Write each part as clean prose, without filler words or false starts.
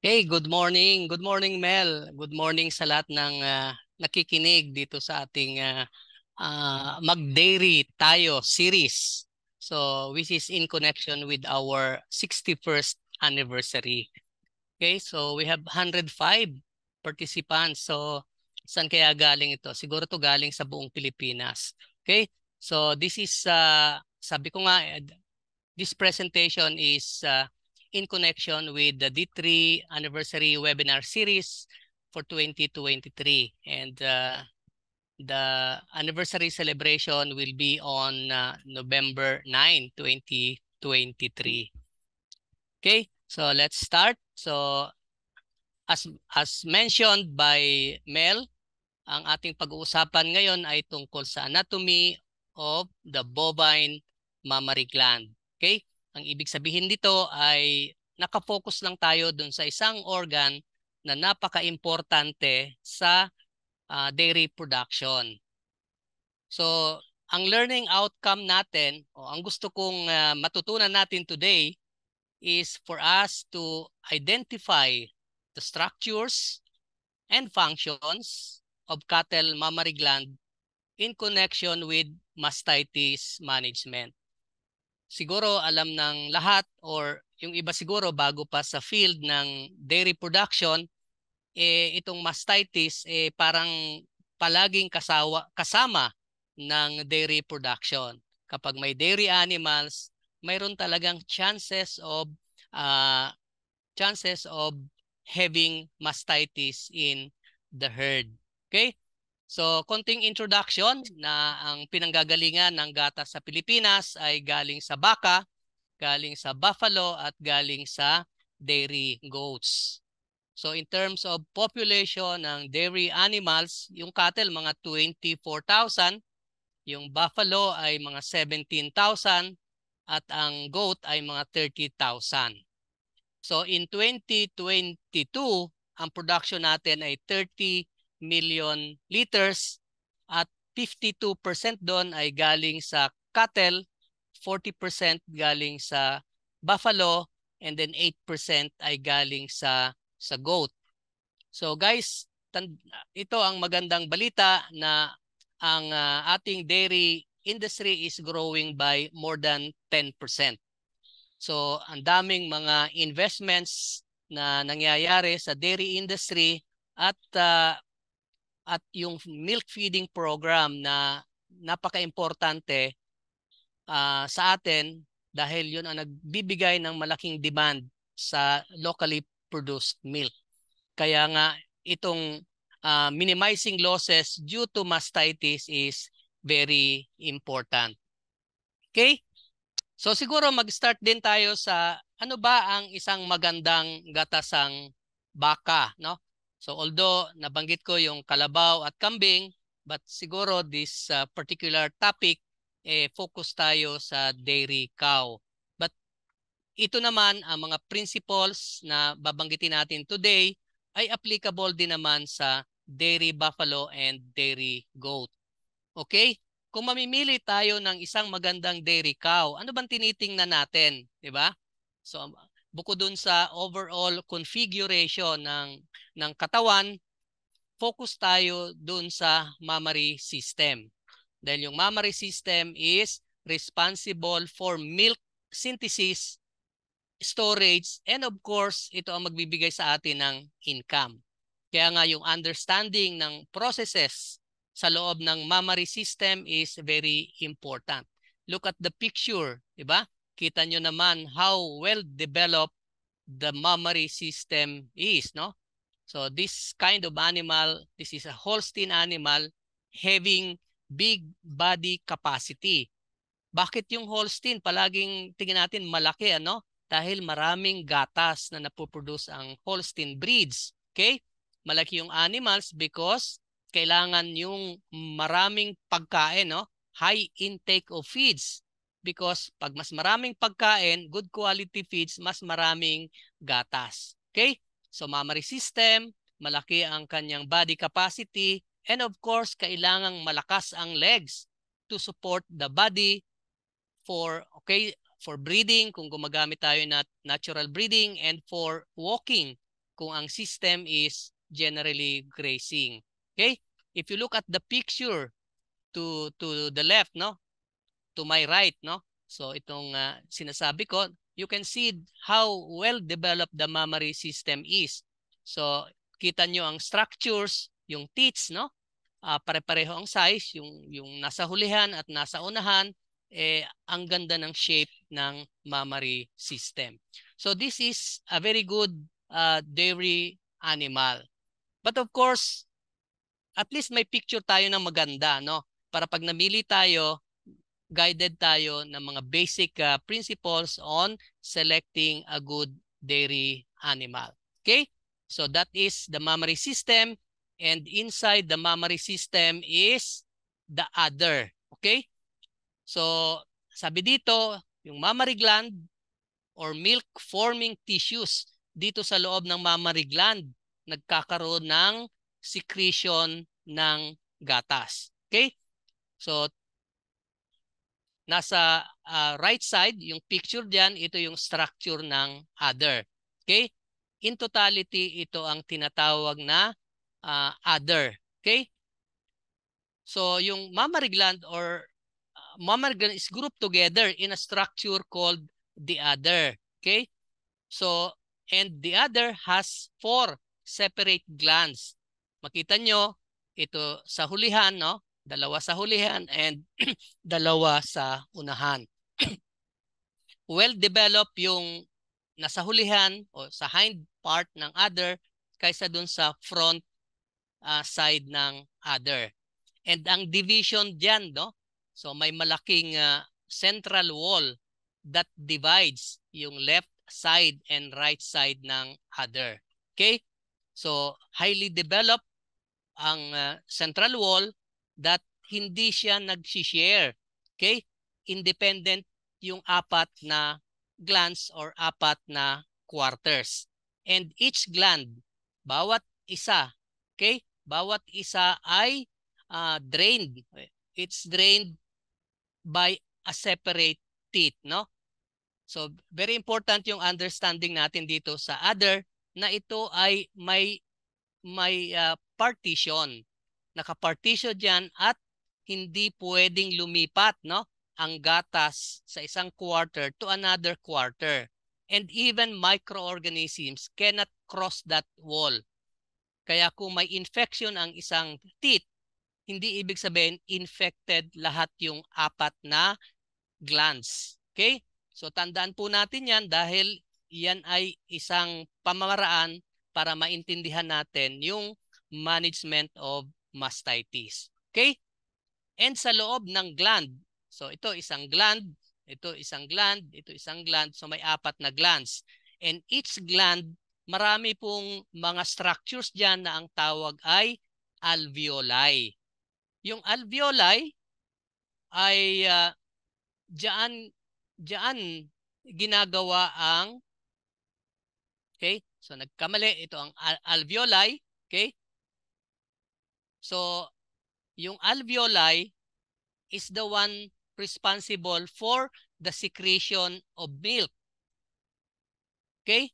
Hey, good morning. Good morning, Mel. Good morning sa lahat ng nakikinig dito sa ating Mag-Dairy Tayo series. So, which is in connection with our 61st anniversary. Okay, so we have 105 participants. So, saan kaya galing ito? Siguro to galing sa buong Pilipinas. Okay, so this is, sabi ko nga, this presentation is in connection with the D3 anniversary webinar series for 2023. And the anniversary celebration will be on November 9, 2023. Okay, so let's start. So as mentioned by Mel, ang ating pag-uusapan ngayon ay tungkol sa anatomy of the bovine mammary gland. Okay? Ang ibig sabihin dito ay nakafocus lang tayo dun sa isang organ na napaka-importante sa dairy production. So, ang learning outcome natin o ang gusto kong matutunan natin today is for us to identify the structures and functions of cattle mammary gland in connection with mastitis management. Siguro alam ng lahat or yung iba siguro bago pa sa field ng dairy production, itong mastitis parang palaging kasama ng dairy production. Kapag may dairy animals, mayroon talagang uh, chances of having mastitis in the herd. Okay? So, konting introduction na ang pinanggagalingan ng gatas sa Pilipinas ay galing sa baka, galing sa buffalo at galing sa dairy goats. So, in terms of population ng dairy animals, yung cattle mga 24,000, yung buffalo ay mga 17,000 at ang goat ay mga 30,000. So in 2022, ang production natin ay 30 million liters at 52% doon ay galing sa cattle, 40% galing sa buffalo, and then 8% ay galing sa goat. So guys, ito ang magandang balita na ang ating dairy industry is growing by more than 10%. So, ang daming mga investments na nangyayari sa dairy industry at yung milk feeding program na napaka-importante sa atin dahil yun ang nagbibigay ng malaking demand sa locally produced milk. Kaya nga itong minimizing losses due to mastitis is very important. Okay? So siguro mag-start din tayo sa ano ba ang isang magandang gatasang baka, no? So although nabanggit ko yung kalabaw at kambing, but siguro this particular topic focus tayo sa dairy cow. But ito naman ang mga principles na babanggitin natin today ay applicable din naman sa dairy buffalo and dairy goat. Okay? Kung mamimili tayo ng isang magandang dairy cow, ano bang tinitingnan natin, 'di ba? So bukod dun sa overall configuration ng katawan, focus tayo dun sa mammary system. Dahil yung mammary system is responsible for milk synthesis, storage, and of course, ito ang magbibigay sa atin ng income. Kaya nga yung understanding ng processes sa loob ng mammary system is very important. Look at the picture, di ba? Kita nyo naman how well developed the mammary system is, no? So this kind of animal, this is a Holstein animal having big body capacity. Bakit yung Holstein palaging tingin natin malaki, ano? Dahil maraming gatas na napoproduce ang Holstein breeds. Okay? Malaki yung animals because kailangan yung maraming pagkain, no? High intake of feeds. Because pag mas maraming pagkain, good quality feeds, mas maraming gatas. Okay? So mammary system, malaki ang kanyang body capacity, and of course, kailangang malakas ang legs to support the body for breeding kung gumagamit tayo na natural breeding and for walking kung ang system is generally grazing. Okay? If you look at the picture to the left, no? To my right, no? So itong sinasabi ko, you can see how well developed the mammary system is. So kita nyo ang structures, yung teats, no? Pare-pareho ang size, yung nasa hulihan at nasa unahan, ang ganda ng shape ng mammary system. So this is a very good dairy animal. But of course, at least may picture tayo na maganda, no? Para pag namili tayo, guided tayo ng mga basic principles on selecting a good dairy animal. Okay? So that is the mammary system, and inside the mammary system is the udder. Okay? So sabi dito, yung mammary gland or milk forming tissues dito sa loob ng mammary gland nagkakaroon ng secretion ng gatas. Okay? So nasa right side, yung picture diyan, ito yung structure ng udder. Okay? In totality, ito ang tinatawag na udder. Okay? So yung mammary gland or mammary gland is grouped together in a structure called the udder. Okay? So, and the udder has 4 separate glands. Makita nyo, ito sa hulihan, no? 2 sa hulihan and 2 sa unahan. Well-developed yung nasa hulihan o sa hind part ng udder kaysa dun sa front side ng udder. And ang division dyan, no? So may malaking central wall that divides yung left side and right side ng udder. Okay? So highly developed ang central wall that hindi siya nag-share. Okay? Independent yung 4 na glands or 4 na quarters. And each gland, bawat isa, okay? Bawat isa ay drained. It's drained by a separate teat, no? So very important yung understanding natin dito sa udder na ito ay may partition. Nakapartition diyan at hindi pwedeng lumipat, no? Ang gatas sa isang quarter to another quarter. And even microorganisms cannot cross that wall. Kaya kung may infection ang isang teat, hindi ibig sabihin infected lahat yung 4 na glands. Okay? So tandaan po natin yan dahil yan ay isang pamamaraan para maintindihan natin yung management of mastitis. Okay? And sa loob ng gland, so ito isang gland, ito isang gland, ito isang gland, so may 4 na glands. And each gland, marami pong mga structures dyan na ang tawag ay alveoli. Yung alveoli ay diyan ginagawa ang, okay? So nagkamali, ito ang alveoli, okay? So yung alveoli is the one responsible for the secretion of milk. Okay?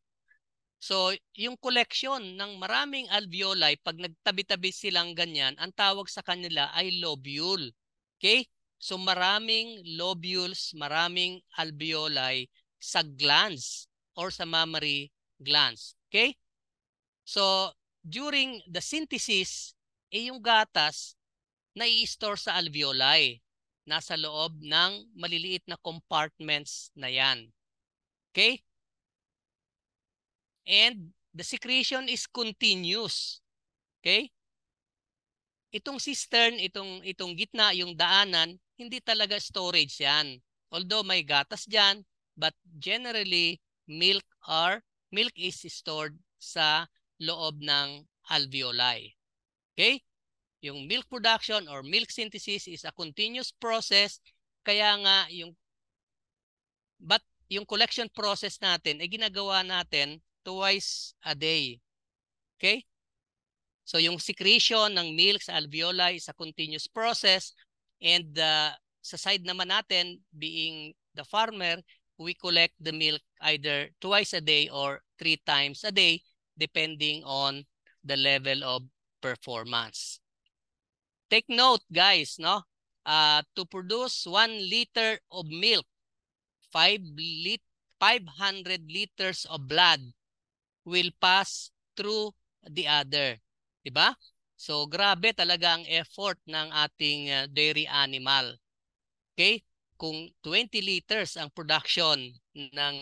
So yung collection ng maraming alveoli, pag nagtabi-tabi silang ganyan, ang tawag sa kanila ay lobule. Okay? So maraming lobules, maraming alveoli sa glands or sa mammary glands. Okay? So during the synthesis, yung gatas na i-store sa alveoli. Nasa loob ng maliliit na compartments na yan. Okay? And the secretion is continuous. Okay? Itong cistern, itong gitna, yung daanan, hindi talaga storage yan. Although may gatas dyan, but generally milk is stored sa loob ng alveoli. Okay? Yung milk production or milk synthesis is a continuous process. Kaya nga yung collection process natin ay ginagawa natin twice a day. Okay? So yung secretion ng milk sa alveoli is a continuous process, and sa side naman natin, being the farmer, we collect the milk either twice a day or 3 times a day depending on the level of performance. Take note, guys, no? To produce 1 liter of milk, 500 liters of blood will pass through the udder. Diba? So, grabe talaga ang effort ng ating dairy animal. Okay? Kung 20 liters ang production ng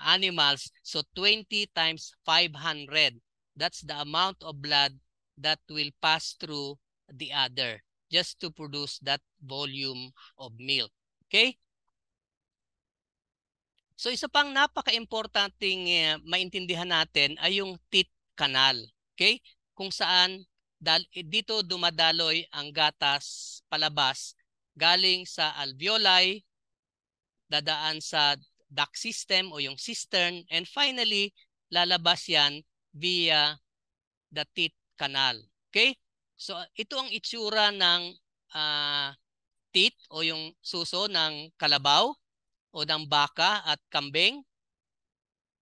animals, so 20 times 500. That's the amount of blood that will pass through the udder just to produce that volume of milk. Okay? So isa pang napaka-importanting maintindihan natin ay yung teat canal. Okay? Kung saan dito dumadaloy ang gatas palabas galing sa alveoli, dadaan sa duct system o yung cistern, and finally lalabas yan via the teat canal. Okay? So ito ang itsura ng teat o yung suso ng kalabaw o ng baka at kambing.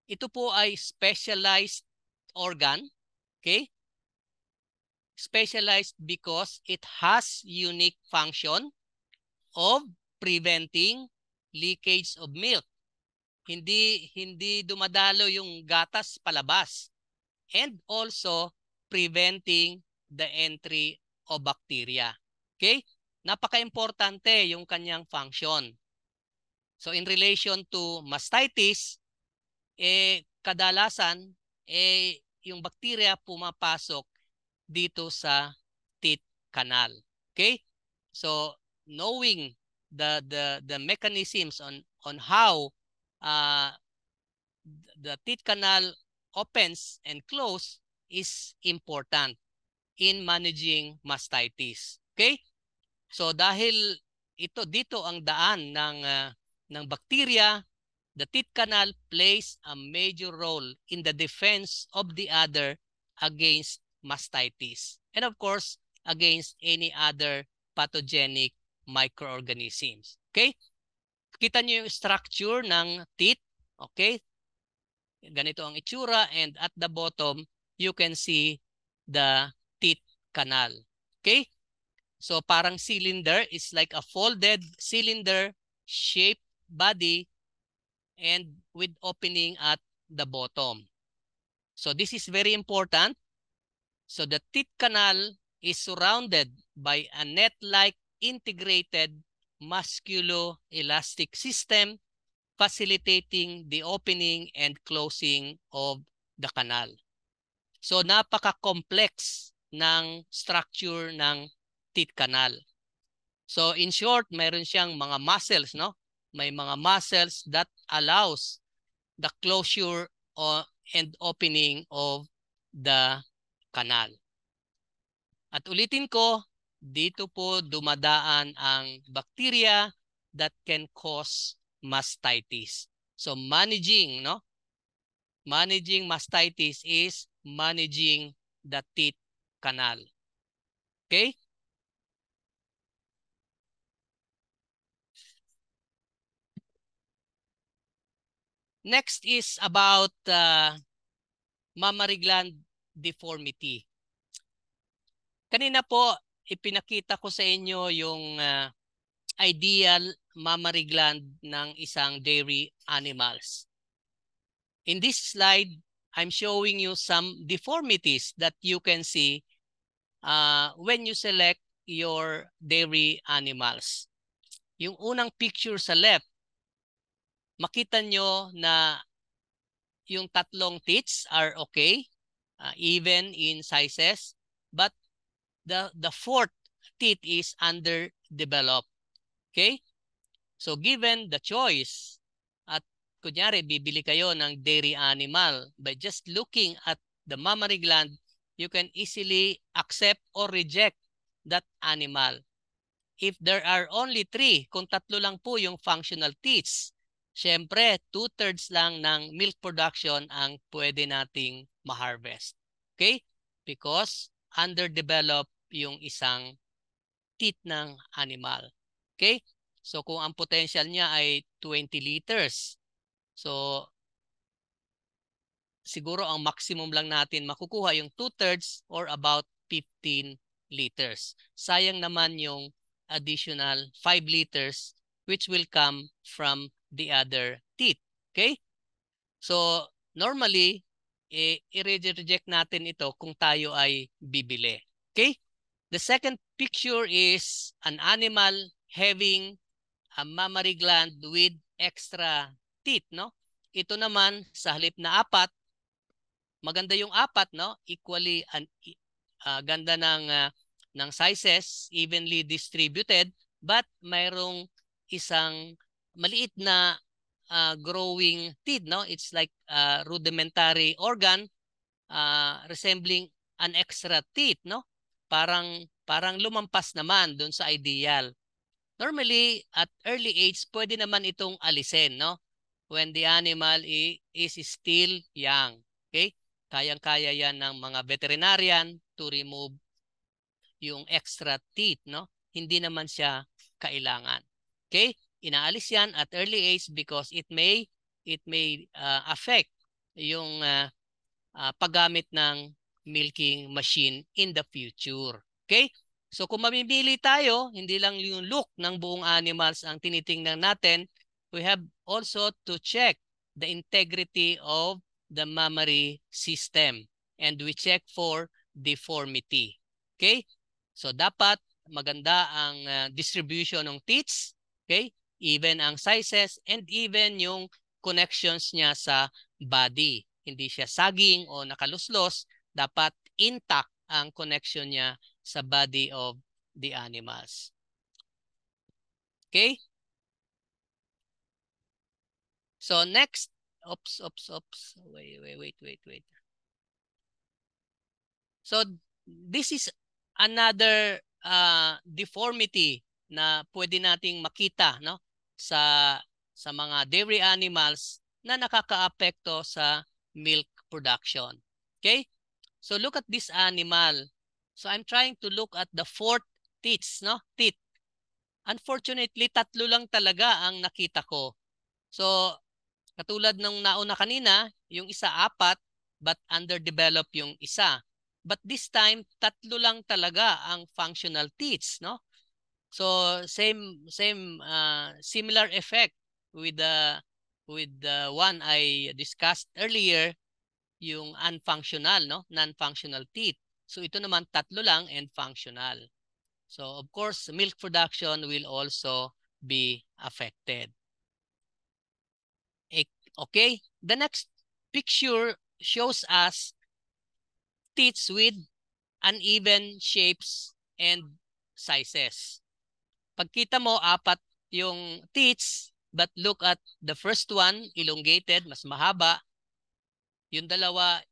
Ito po ay specialized organ, okay? Specialized because it has unique function of preventing leakage of milk. Hindi dumadalo yung gatas palabas, and also preventing the entry of bacteria. Okay? Napaka-importante yung kanyang function. So in relation to mastitis, kadalasan yung bacteria pumapasok dito sa teat canal. Okay? So knowing the mechanisms on how the teat canal opens and close is important in managing mastitis. Okay? So dahil dito ang daan ng bacteria, the teat canal plays a major role in the defense of the udder against mastitis, and of course against any other pathogenic microorganisms. Okay? Kita niyo yung structure ng teat. Okay? Ganito ang itsura, and at the bottom you can see the teat canal. Okay? So parang cylinder, is like a folded cylinder shaped body and with opening at the bottom. So this is very important. So the teat canal is surrounded by a net-like integrated musculoelastic system facilitating the opening and closing of the canal. So napaka-complex ng structure ng teat canal. So in short, mayroon siyang mga muscles, no? May mga muscles that allows the closure and opening of the canal. At ulitin ko, dito po dumadaan ang bacteria that can cause mastitis. So managing, no? Managing mastitis is managing the teat canal. Okay? Next is about mammary gland deformity. Kanina po, ipinakita ko sa inyo yung ideal mammary gland ng isang dairy animals. In this slide, I'm showing you some deformities that you can see when you select your dairy animals. Yung unang picture sa left, makita nyo na yung tatlong teats are okay, even in sizes, but the fourth teeth is underdeveloped. Okay? So given the choice, at kunyari bibili kayo ng dairy animal, by just looking at the mammary gland, you can easily accept or reject that animal. If there are only 3, kung tatlo lang po yung functional teats, syempre 2/3 lang ng milk production ang pwede nating ma-harvest. Okay? Because underdeveloped yung isang teat ng animal. Okay? So kung ang potential niya ay 20 liters, so siguro ang maximum lang natin makukuha yung 2/3 or about 15 liters. Sayang naman yung additional 5 liters which will come from the other teeth. Okay? So, normally, i-reject natin ito kung tayo ay bibili. Okay? The second picture is an animal having a mammary gland with extra teeth, no? Ito naman, sa halip na 4, maganda yung 4, no? Equally ganda ng sizes, evenly distributed, but mayroong isang maliit na growing teeth, no? It's like a rudimentary organ resembling an extra teeth, no? Parang lumampas naman doon sa ideal. Normally, at early age, pwede naman itong alisin, no? When the animal is still young. Okay? Kayang-kaya yan ng mga veterinarian to remove yung extra teeth, no? Hindi naman siya kailangan. Okay? Inaalis yan at early age because it may affect yung paggamit ng milking machine in the future. Okay? So kung mamimili tayo, hindi lang yung look ng buong animals ang tinitingnan natin, we have also to check the integrity of the mammary system and we check for deformity. Okay? So dapat maganda ang distribution ng teats, okay? Even ang sizes and even yung connections niya sa body. Hindi siya saging o nakaluslos, dapat intact ang connection niya sa body of the animals. Okay? So next, oops. Wait. So this is another deformity na pwede nating makita, no, sa mga dairy animals na nakakaapekto sa milk production. Okay? So look at this animal. So I'm trying to look at the 4th teeth, no? Teeth. Unfortunately, 3 lang talaga ang nakita ko. So katulad ng nauna kanina, yung isa 4 but underdeveloped yung isa. But this time, 3 lang talaga ang functional teeth, no? So similar effect with the one I discussed earlier, yung unfunctional, no? Non-functional teeth. So ito naman 3 lang and functional. So of course, milk production will also be affected. Okay, the next picture shows us teeth with uneven shapes and sizes. Pagkita mo, 4 yung teeth, but look at the first one, elongated, mas mahaba. Yung dalawa,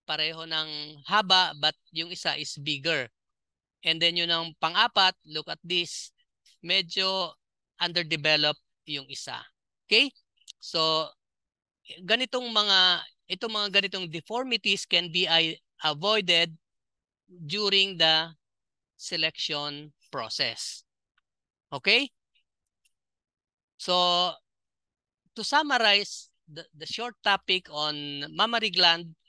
pareho ng haba, but yung isa is bigger. And then yung ang pang-4, look at this, medyo underdeveloped yung isa. Okay? So, itong mga ganitong deformities can be avoided during the selection process. Okay? So, to summarize the short topic on mammary gland,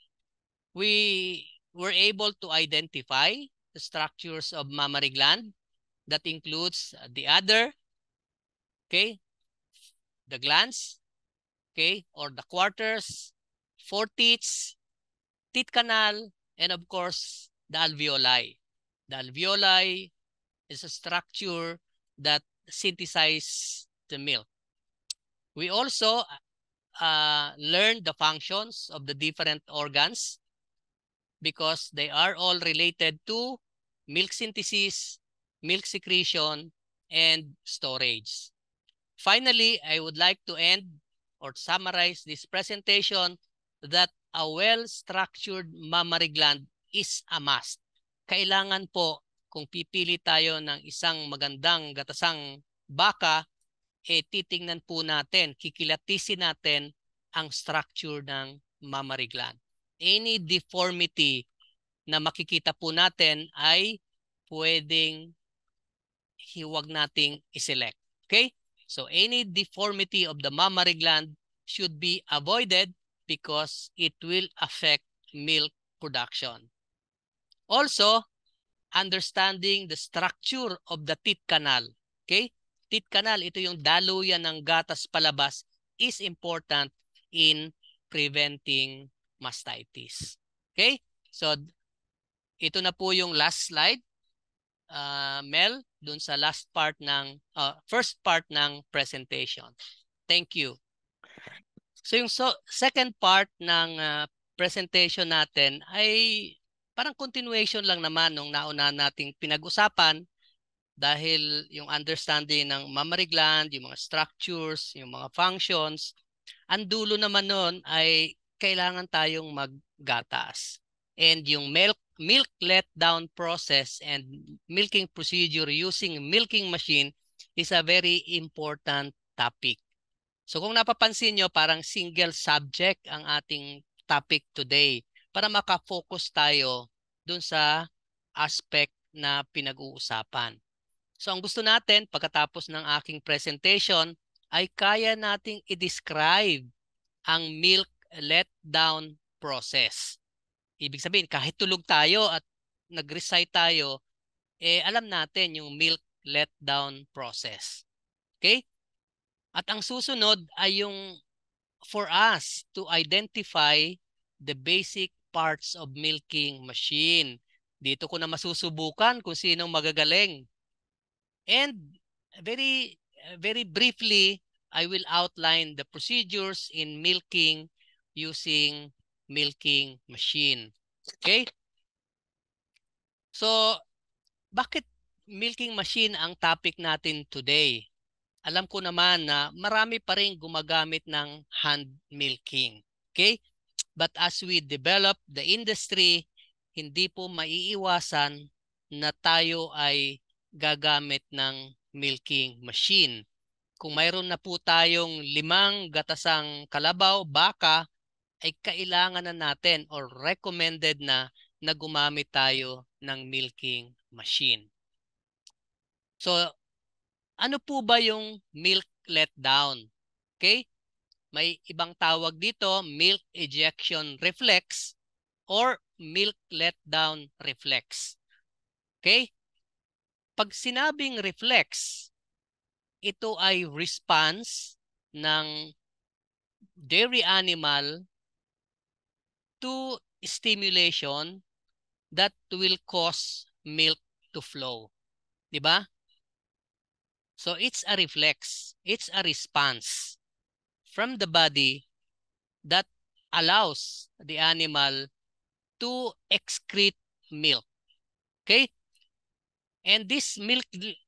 we were able to identify the structures of mammary gland. That includes the udder, okay, the glands, okay, or the quarters, 4 teeth, teeth canal, and of course, the alveoli. The alveoli is a structure that synthesizes the milk. We also learned the functions of the different organs because they are all related to milk synthesis, milk secretion, and storage. Finally, I would like to end or summarize this presentation that a well-structured mammary gland is a must. Kailangan po kung pipili tayo ng isang magandang gatasang baka, titingnan po natin, kikilatisin natin ang structure ng mammary gland. Any deformity na makikita po natin ay pwedeng huwag nating iselect. Okay? So any deformity of the mammary gland should be avoided because it will affect milk production. Also, understanding the structure of the teat canal. Okay? Teat canal, ito yung daluyan ng gatas palabas, is important in preventing mastitis. Okay? So, ito na po yung last slide. Mel, dun sa last part ng, first part ng presentation. Thank you. So yung second part ng presentation natin ay parang continuation lang naman nung nauna nating pinag-usapan dahil yung understanding ng mammary gland, yung mga structures, yung mga functions, ang dulo naman nun ay kailangan tayong maggatas. And yung milk letdown process and milking procedure using milking machine is a very important topic. So kung napapansin nyo, parang single subject ang ating topic today para makafocus tayo dun sa aspect na pinag-uusapan. So ang gusto natin pagkatapos ng aking presentation ay kaya nating i-describe ang milk letdown process. Ibig sabihin, kahit tulog tayo at nag-recite tayo, alam natin yung milk letdown process. Okay? At ang susunod ay yung for us to identify the basic parts of milking machine. Dito ko na masusubukan kung sinong magagaling. And very briefly, I will outline the procedures in milking using milking machine. Okay? So, bakit milking machine ang topic natin today? Alam ko naman na marami pa rin gumagamit ng hand milking. Okay? But as we develop the industry, hindi po maiiwasan na tayo ay gagamit ng milking machine. Kung mayroon na po tayong 5 gatasang kalabaw, baka, ay kailangan na natin or recommended na gumamit tayo ng milking machine. So, ano po ba yung milk letdown? Okay? May ibang tawag dito, milk ejection reflex or milk letdown reflex. Okay? Pag sinabing reflex, ito ay response ng dairy animal to stimulation that will cause milk to flow. Diba? So it's a reflex. It's a response from the body that allows the animal to excrete milk. Okay? And this milk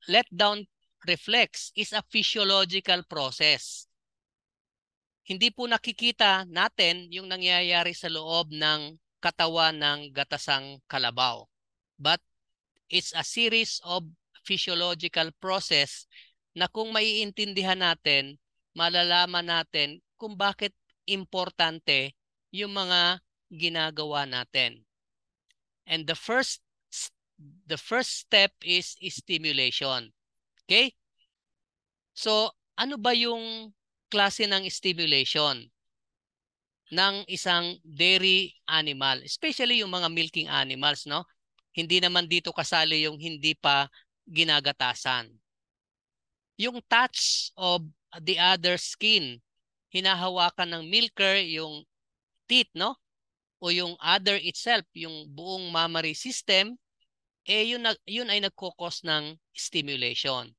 letdown reflex is a physiological process. Hindi po nakikita natin yung nangyayari sa loob ng katawan ng gatasang kalabaw. But it's a series of physiological process na kung maiintindihan natin, malalaman natin kung bakit importante yung mga ginagawa natin. And the first step is stimulation. Okay? So, ano ba yung klase ng stimulation ng isang dairy animal? Especially yung mga milking animals, no? Hindi naman dito kasali yung hindi pa ginagatasan. Yung touch of the other skin, hinahawakan ng milker yung teat, no? O yung udder itself, yung buong mammary system, yun ay nagkukos ng stimulation.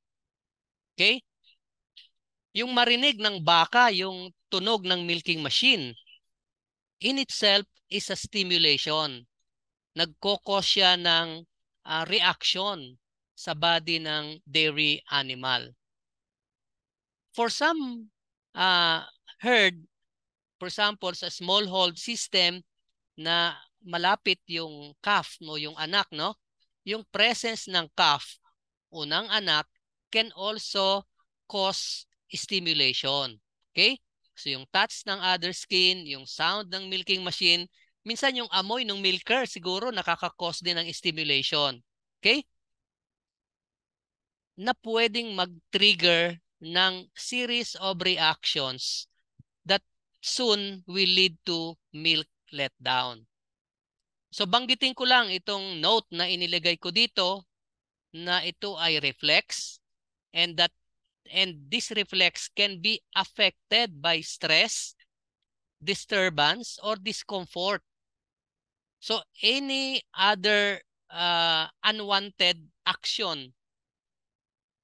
Okay? Yung marinig ng baka, yung tunog ng milking machine, in itself is a stimulation. Nagkukos siya ng reaction sa body ng dairy animal. For some herd, for example, sa smallhold system na malapit yung calf, no, yung anak, no? Yung presence ng calf o ng anak can also cause stimulation. Okay? So yung touch ng other skin, yung sound ng milking machine, minsan yung amoy ng milker siguro nakaka-cause din ng stimulation. Okay? Na pwedeng mag-trigger ng series of reactions that soon will lead to milk letdown. So banggitin ko lang itong note na inilagay ko dito na ito ay reflex and this reflex can be affected by stress, disturbance, or discomfort. So any other unwanted action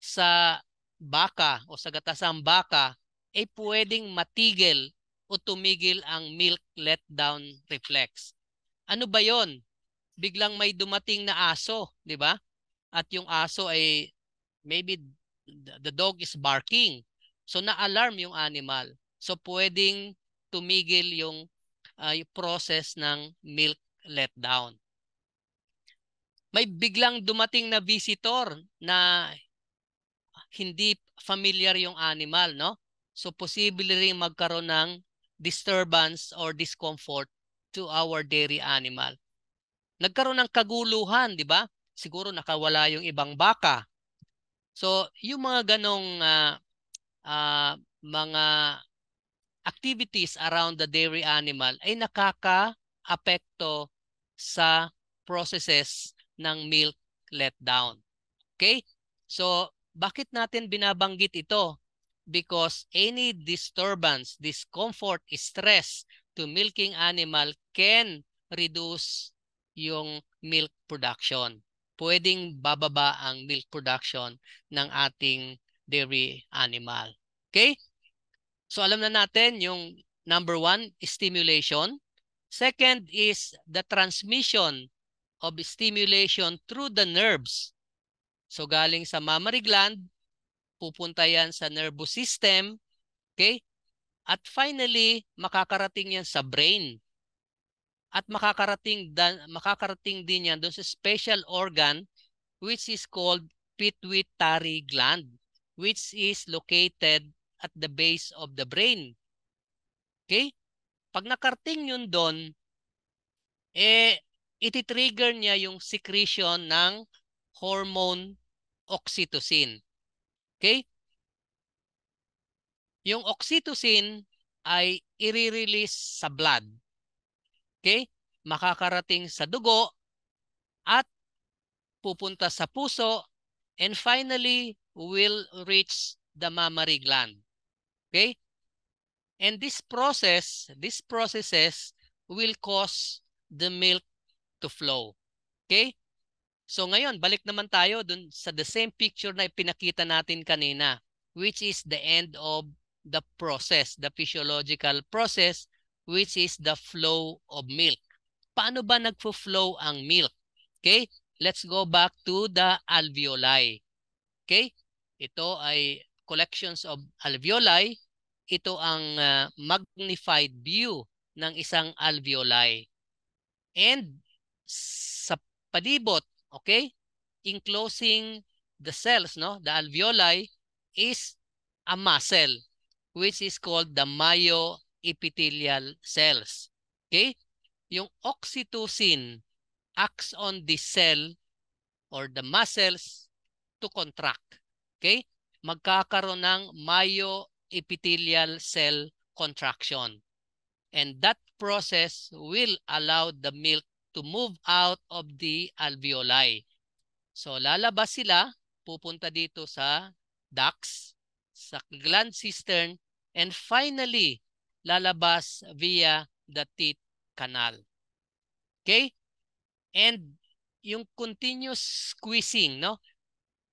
sa baka o sa gatasang baka ay pwedeng matigil o tumigil ang milk letdown reflex. Ano ba yon? Biglang may dumating na aso, di ba? At yung aso ay maybe the dog is barking. So na-alarm yung animal. So pwedeng tumigil yung process ng milk letdown. May biglang dumating na visitor na hindi familiar yung animal, no? So posible rin magkaroon ng disturbance or discomfort to our dairy animal. Nagkaroon ng kaguluhan, di ba? Siguro nakawala yung ibang baka. So yung mga ganong mga activities around the dairy animal ay nakaka-apekto sa processes ng milk letdown. Okay? So, bakit natin binabanggit ito? Because any disturbance, discomfort, stress to milking animal can reduce yung milk production. Pwedeng bababa ang milk production ng ating dairy animal. Okay? So alam na natin yung number 1, stimulation. Second is the transmission of stimulation through the nerves. So galing sa mammary gland, pupunta yan sa nervous system, okay? At finally, makakarating yan sa brain. At makakarating din yan doon sa special organ which is called pituitary gland, which is located at the base of the brain. Okay? Pag nakarating yun doon, iti-trigger niya yung secretion ng hormone oxytocin. Okay? Yung oxytocin ay i-release sa blood. Okay? Makakarating sa dugo at pupunta sa puso and finally will reach the mammary gland. Okay? And these processes will cause the milk to flow. Okay? So ngayon, balik naman tayo dun sa the same picture na ipinakita natin kanina, which is the end of the process, the physiological process, which is the flow of milk. Paano ba nagfo-flow ang milk? Okay? Let's go back to the alveoli. Okay? Ito ay collections of alveoli. Ito ang magnified view ng isang alveoli. And sa palibot, okay, enclosing the cells, no, the alveoli is a muscle which is called the myoepithelial cells. Okay? Yung oxytocin acts on the cell or the muscles to contract. Okay? Magkakaroon ng myoepithelial cell contraction. And that process will allow the milk to move out of the alveoli. So lalabas sila, pupunta dito sa ducts, sa gland cistern, and finally lalabas via the teat canal. Okay? And yung continuous squeezing, no?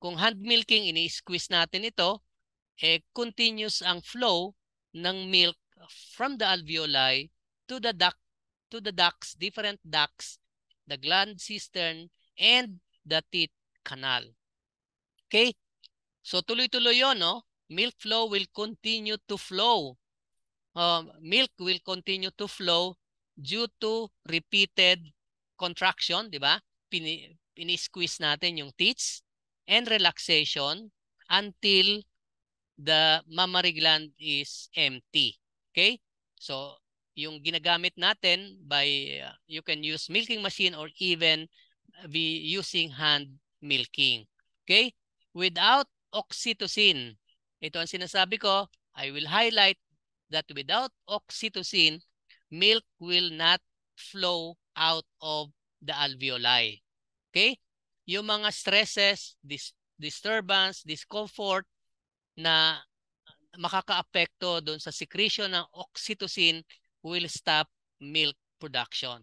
Kung hand milking, ini-squeeze natin ito, continuous ang flow ng milk from the alveoli to the ducts, different ducts, the gland cistern, and the teat canal. Okay? So tuloy-tuloy yun, no? Milk flow will continue to flow. Milk will continue to flow due to repeated contraction, di ba? Pini-squeeze natin yung teats and relaxation until the mammary gland is empty. Okay? So, yung ginagamit natin by, you can use milking machine or even be using hand milking. Okay? Without oxytocin, ito ang sinasabi ko, I will highlight that without oxytocin, milk will not flow out of the alveoli. Okay? Yung mga stresses, disturbance, discomfort na makakaapekto doon sa secretion ng oxytocin will stop milk production.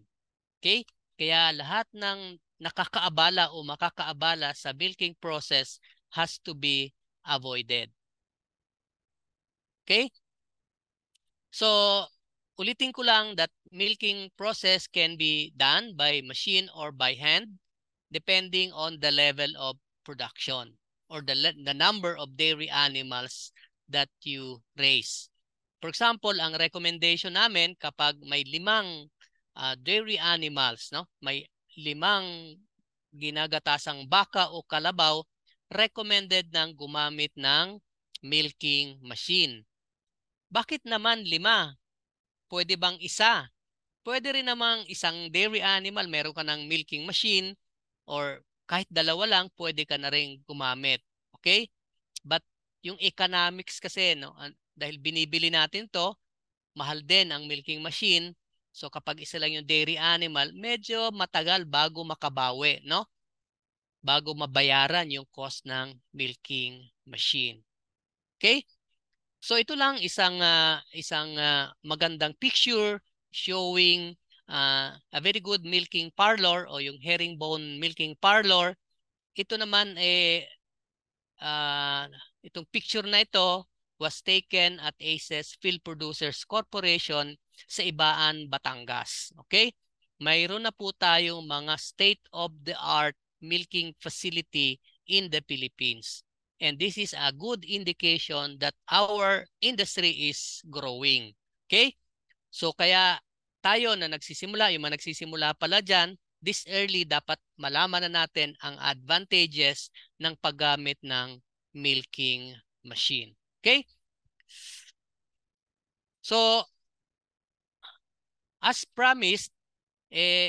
Okay? Kaya lahat ng nakakaabala o makakaabala sa milking process has to be avoided. Okay? So, ulitin ko lang that milking process can be done by machine or by hand depending on the level of production or the number of dairy animals that you raise. For example, ang recommendation namin kapag may 5 dairy animals, no? May 5 ginagatasang baka o kalabaw, recommended nang gumamit ng milking machine. Bakit naman 5? Pwede bang isa? Pwede rin namang isang dairy animal, meron ka ng milking machine or kahit 2 lang, pwede ka na rin gumamit. Okay? But yung economics kasi, no, dahil binibili natin to, mahal din ang milking machine. So kapag isa lang yung dairy animal, medyo matagal bago makabawi, no? Bago mabayaran yung cost ng milking machine. Okay? So ito lang isang magandang picture showing a very good milking parlor o yung herringbone milking parlor. Ito naman itong picture na ito was taken at ACES Field Producers Corporation sa Ibaan, Batangas. Okay? Mayroon na po tayong mga state-of-the-art milking facility in the Philippines. And this is a good indication that our industry is growing. Okay? So kaya tayo na nagsisimula, yung mga nagsisimula pala dyan, this early dapat malaman na natin ang advantages ng paggamit ng milking machine. Okay? So, as promised,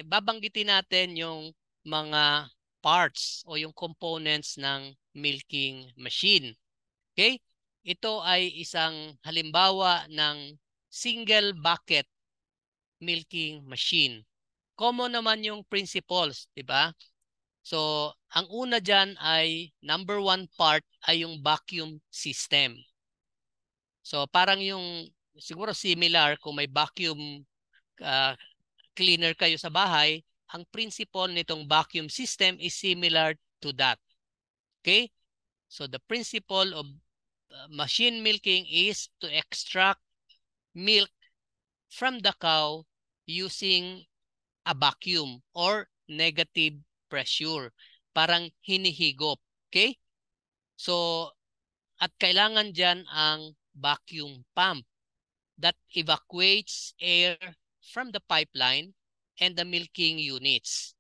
babanggitin natin yung mga parts o yung components ng milking machine. Okay? Ito ay isang halimbawa ng single bucket milking machine. Common naman yung principles, di ba? So, ang una dyan ay number 1 part ay yung vacuum system. So, parang yung siguro similar kung may vacuum cleaner kayo sa bahay, ang principle nitong vacuum system is similar to that. Okay? So, the principle of machine milking is to extract milk from the cow using a vacuum or negative pressure. Parang hinihigop. Okay? So, at kailangan dyan ang vacuum pump that evacuates air from the pipeline and the milking units.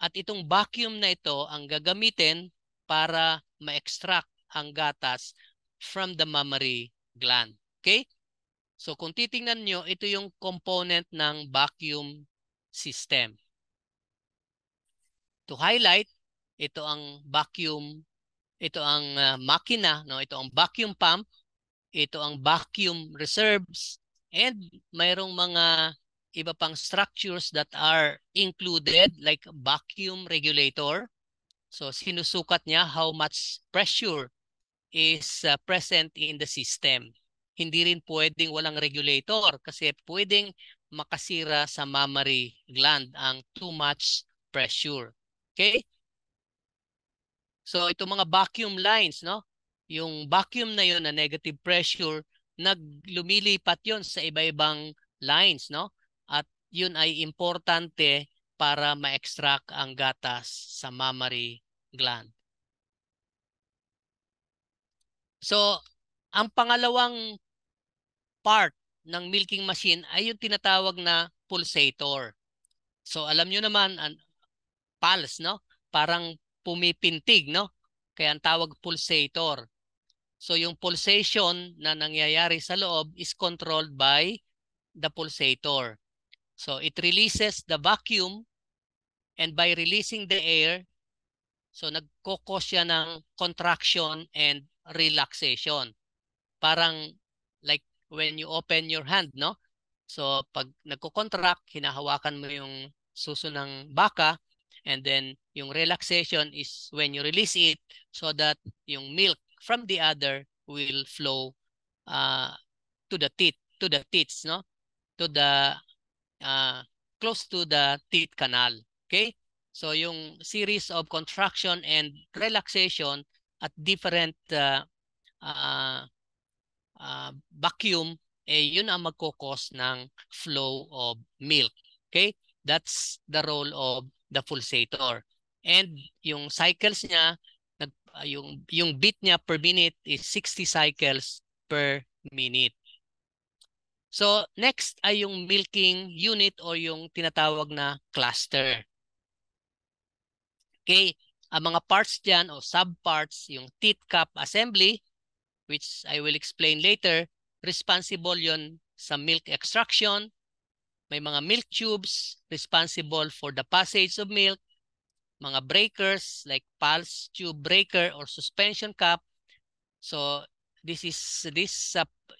At itong vacuum na ito ang gagamitin para ma-extract ang gatas from the mammary gland. Okay? So kung titingnan nyo, ito yung component ng vacuum system. To highlight, ito ang vacuum, ito ang makina, no? Ito ang vacuum pump, ito ang vacuum reserves, and mayroong mga iba pang structures that are included like vacuum regulator. So sinusukat niya how much pressure is present in the system. Hindi rin pwedeng walang regulator kasi pwedeng makasira sa mammary gland ang too much pressure. Okay? So itong mga vacuum lines, no? Yung vacuum na yun na negative pressure, lumilipat yun sa iba-ibang lines, no? At yun ay importante para ma-extract ang gatas sa mammary gland. So, ang pangalawang part ng milking machine ay yung tinatawag na pulsator. So, alam nyo naman, pulse, no? Parang pumipintig, no? Kaya ang tawag pulsator. So yung pulsation na nangyayari sa loob is controlled by the pulsator. So it releases the vacuum and by releasing the air, so nagkokos siya ng contraction and relaxation. Parang like when you open your hand, no? So pag nagko-contract, hinahawakan mo yung suso ng baka, and then yung relaxation is when you release it so that yung milk from the udder will flow to the teats, no? To the close to the teat canal. Okay? So yung series of contraction and relaxation at different vacuum, yun ang magkukos ng flow of milk. Okay? That's the role of the pulsator. And yung cycles niya, yung beat niya per minute is 60 cycles per minute. So next ay yung milking unit o yung tinatawag na cluster. Okay? Ang mga parts dyan o subparts, yung teat cup assembly, which I will explain later, responsible yon sa milk extraction. May mga milk tubes responsible for the passage of milk, mga breakers like pulse tube breaker or suspension cup. So this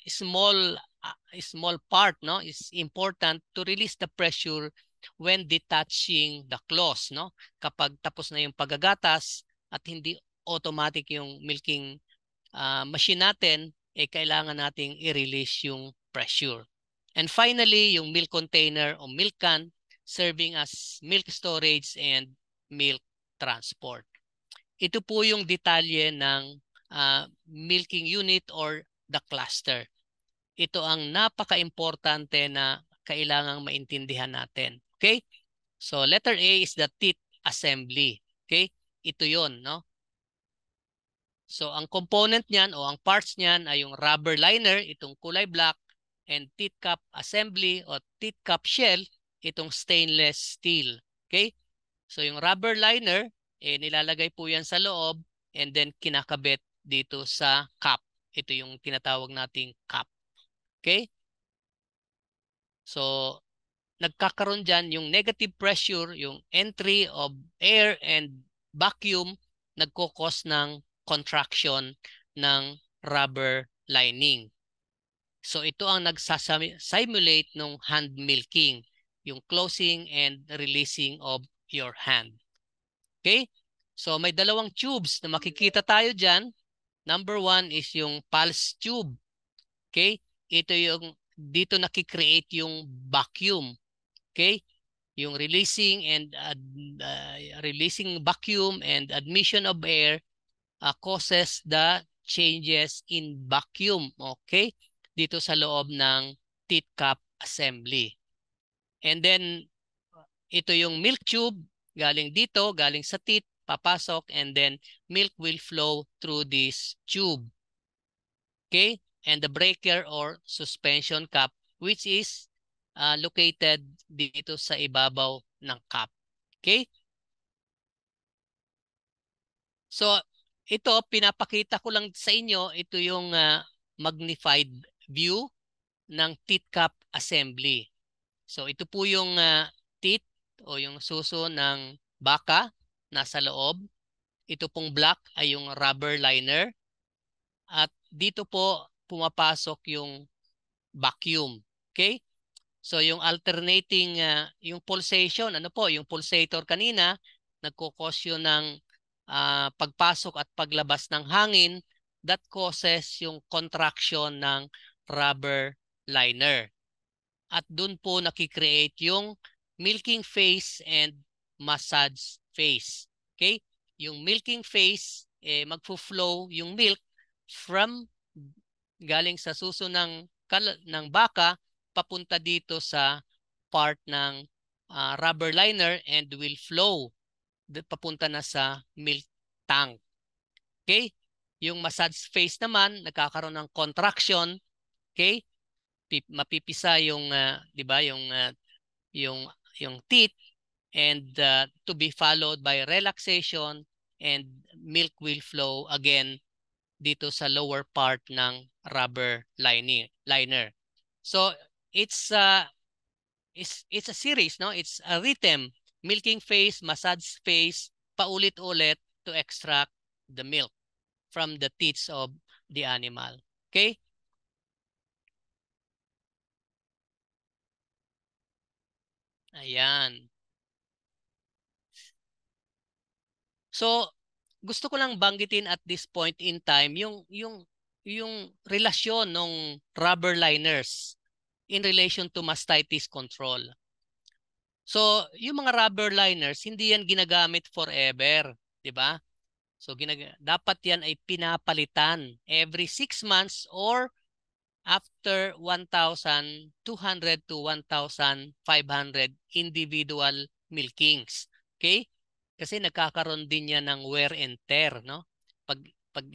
small part, no, is important to release the pressure when detaching the claws, no? Kapag tapos na yung paggagatas at hindi automatic yung milking machine natin, kailangan nating i-release yung pressure. And finally, yung milk container o milk can serving as milk storage and milk transport. Ito po yung detalye ng milking unit or the cluster. Ito ang napaka-importante na kailangang maintindihan natin. Okay? So letter A is the teat assembly. Okay? Ito yon, no? So ang component niyan o ang parts niyan ay yung rubber liner, itong kulay black, and teat cup assembly o teat cup shell, itong stainless steel. Okay? So yung rubber liner, nilalagay po yan sa loob and then kinakabit dito sa cup. Ito yung tinatawag nating cup. Okay? So nagkakaroon dyan yung negative pressure, yung entry of air and vacuum, nagkukos ng contraction ng rubber lining. So ito ang nagsasimulate ng hand milking, yung closing and releasing of your hand. Okay? So may dalawang tubes na makikita tayo dyan. Number one is yung pulse tube. Okay? Ito yung, dito nakikreate yung vacuum. Okay? Yung releasing vacuum and admission of air causes the changes in vacuum, okay? Dito sa loob ng teat cup assembly. And then ito yung milk tube, galing dito, galing sa teat, papasok, and then milk will flow through this tube. Okay? And the breaker or suspension cup, which is located dito sa ibabaw ng cup. Okay? So, ito, pinapakita ko lang sa inyo, ito yung magnified view ng teat cup assembly. So, ito po yung teat o yung suso ng baka nasa loob. Ito pong black ay yung rubber liner. At dito po pumapasok yung vacuum. Okay? So yung alternating, yung pulsation, ano po, yung pulsator kanina, nagkukos yun ng pagpasok at paglabas ng hangin, that causes yung contraction ng rubber liner. At dun po nakikreate yung milking phase and massage phase. Okay? Yung milking phase, magfo-flow yung milk from galing sa suso ng baka papunta dito sa part ng rubber liner and will flow papunta na sa milk tank. Okay? Yung massage phase naman nagkakaroon ng contraction, okay? Mapipisa yung 'di ba, yung teeth and to be followed by relaxation and milk will flow again dito sa lower part ng rubber liner. So it's a series, no? It's a rhythm, milking phase, massage phase, paulit-ulit to extract the milk from the teats of the animal. Okay? Ayan. So, gusto ko lang banggitin at this point in time yung relasyon ng rubber liners in relation to mastitis control. So, yung mga rubber liners, hindi yan ginagamit forever, 'di ba? So, dapat yan ay pinapalitan every 6 months or after 1,200 to 1,500 individual milkings. Okay? Kasi nagkakaroon din yan ng wear and tear, no? Pag pag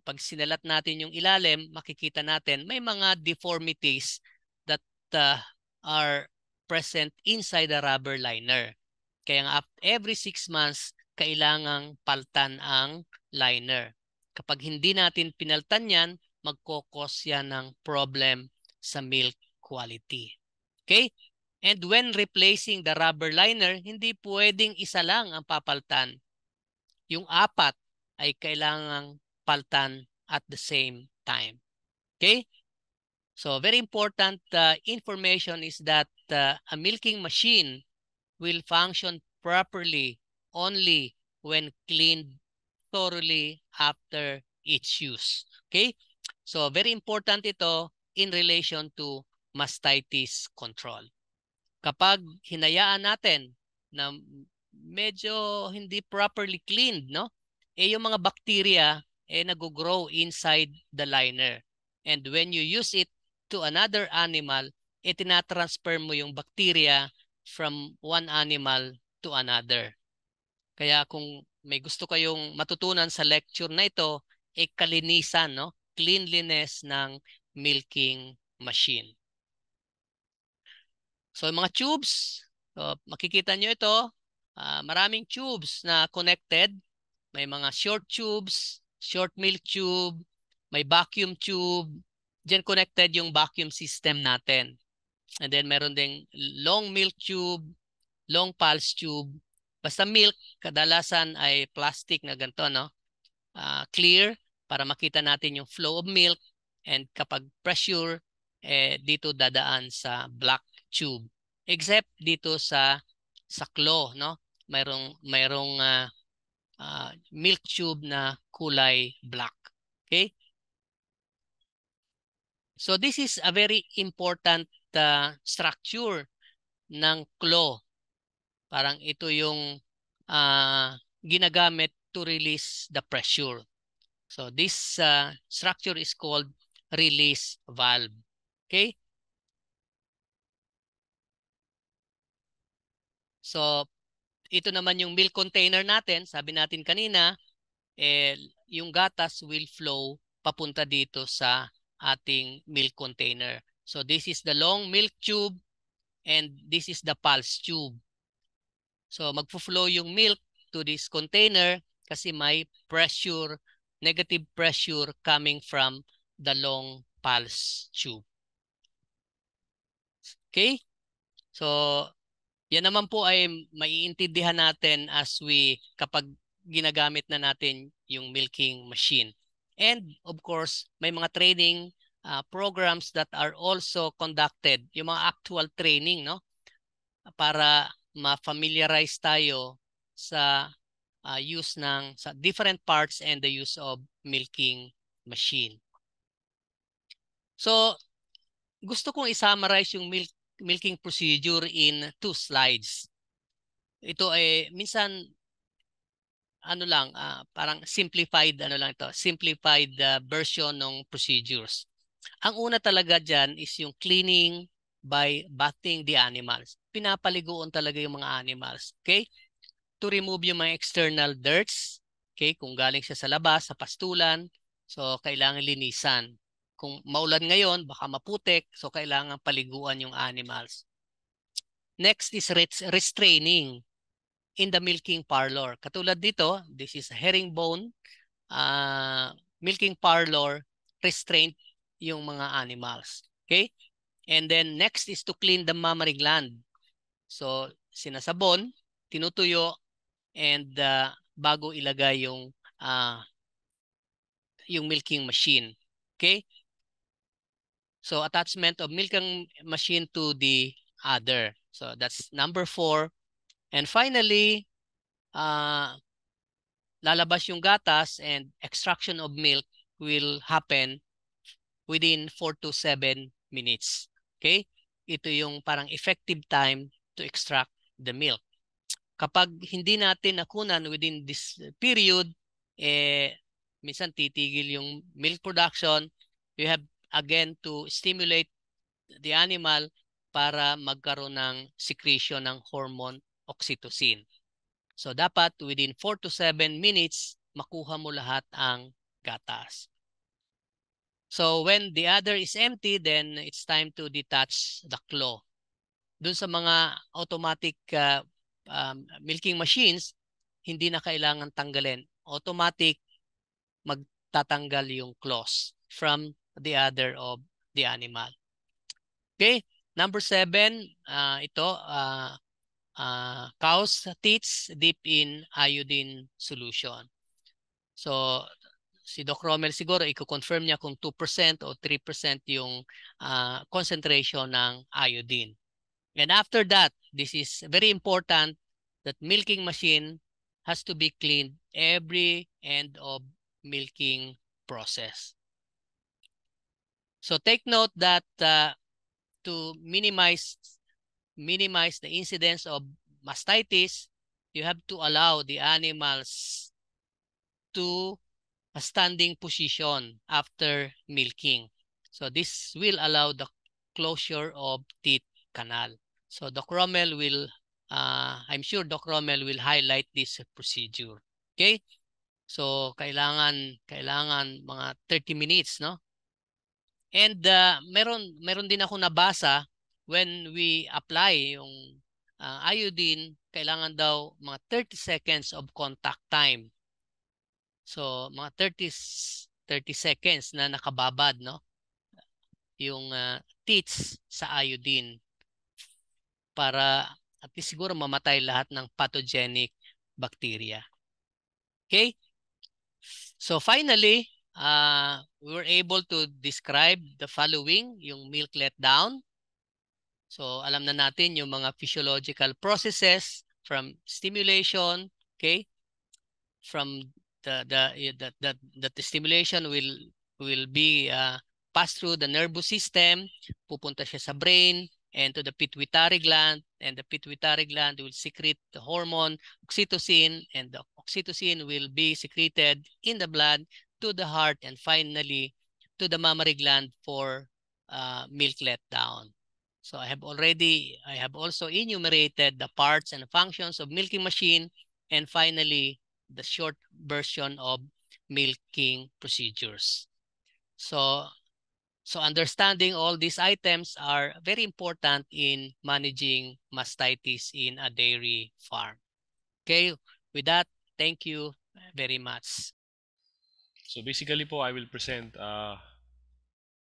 pag sinalat natin yung ilalim, makikita natin may mga deformities that are present inside the rubber liner. Kaya nga every 6 months kailangang paltan ang liner. Kapag hindi natin pinaltan yan, magkokos yan ng problem sa milk quality. Okay? And when replacing the rubber liner, hindi pwedeng isa lang ang papaltan. Yung apat ay kailangang paltan at the same time. Okay? So very important information is that a milking machine will function properly only when cleaned thoroughly after each use. Okay? So very important ito in relation to mastitis control. Kapag hinayaan natin na medyo hindi properly cleaned, no? Eh yung mga bacteria nag-grow inside the liner. And when you use it to another animal, tinatransfer mo yung bacteria from one animal to another. Kaya kung may gusto kayong matutunan sa lecture na ito, kalinisan, no? Cleanliness ng milking machine. So yung mga tubes, so, makikita nyo ito, maraming tubes na connected. May mga short tubes, short milk tube, may vacuum tube. Diyan connected yung vacuum system natin. And then meron ding long milk tube, long pulse tube. Basta milk, kadalasan ay plastic na ganito, no? Clear para makita natin yung flow of milk. And kapag pressure, dito dadaan sa black tube. Except dito sa claw, no? Mayroong milk tube na kulay black. Okay? So this is a very important structure ng claw. Parang ito yung ginagamit to release the pressure. So this structure is called release valve. Okay? So ito naman yung milk container natin. Sabi natin kanina, yung gatas will flow papunta dito sa ating milk container. So this is the long milk tube and this is the pulse tube. So magpo-flow yung milk to this container kasi may pressure, negative pressure coming from the long pulse tube. Okay? So yan naman po ay maiintindihan natin as kapag ginagamit na natin yung milking machine. And of course, may mga training programs that are also conducted, yung mga actual training, no? Para ma-familiarize tayo sa use sa different parts and the use of milking machine. So, gusto kong i-summarize yung milking procedure in 2 slides. Ito ay minsan ano lang parang simplified simplified version ng procedures. Ang una talaga diyan is yung cleaning by bathing the animals. Pinapaliguan talaga yung mga animals, okay? To remove yung mga external dirts, okay? Kung galing siya sa labas, sa pastulan, so kailangan linisan. Kung maulan ngayon, baka maputik, so kailangan paliguan yung animals. Next is restraining in the milking parlor. Katulad dito, this is a herringbone milking parlor, restraint yung mga animals. Okay? And then next is to clean the mammary gland. So sinasabon, tinutuyo, and bago ilagay yung milking machine. Okay? So attachment of milking machine to the udder. So that's number 4. And finally, lalabas yung gatas and extraction of milk will happen within 4 to 7 minutes. Okay? Ito yung parang effective time to extract the milk. Kapag hindi natin nakunan within this period, minsan titigil yung milk production. You have again to stimulate the animal para magkaroon ng secretion ng hormone oxytocin. So dapat within 4 to 7 minutes, makuha mo lahat ang gatas. So when the udder is empty, then it's time to detach the claw. Doon sa mga automatic milking machines, hindi na kailangan tanggalin. Automatic magtatanggal yung claws from the udder of the animal. Okay, number 7, ito, cow's teats dip in iodine solution. So, si Doc Romel siguro, i-confirm niya kung 2% o 3% yung concentration ng iodine. And after that, this is very important that milking machine has to be cleaned every end of milking process. So take note that to minimize the incidence of mastitis, you have to allow the animals to a standing position after milking. So this will allow the closure of teat canal. So Doc Romel will, I'm sure Doc Romel will highlight this procedure. Okay? So kailangan mga 30 minutes, no? And meron din ako nabasa when we apply yung iodine, kailangan daw mga 30 seconds of contact time. So mga 30 seconds na nakababad, no? Yung teats sa iodine para at least siguro mamatay lahat ng pathogenic bacteria. Okay? So finally, we were able to describe the following, yung milk letdown. So alam na natin yung mga physiological processes from stimulation, okay? From the stimulation will be passed through the nervous system, pupunta siya sa brain and to the pituitary gland, and the pituitary gland will secrete the hormone oxytocin, and the oxytocin will be secreted in the blood to the heart, and finally to the mammary gland for milk letdown. So I have also enumerated the parts and functions of milking machine, and finally the short version of milking procedures. So understanding all these items are very important in managing mastitis in a dairy farm. Okay, with that, thank you very much. So basically po, I will present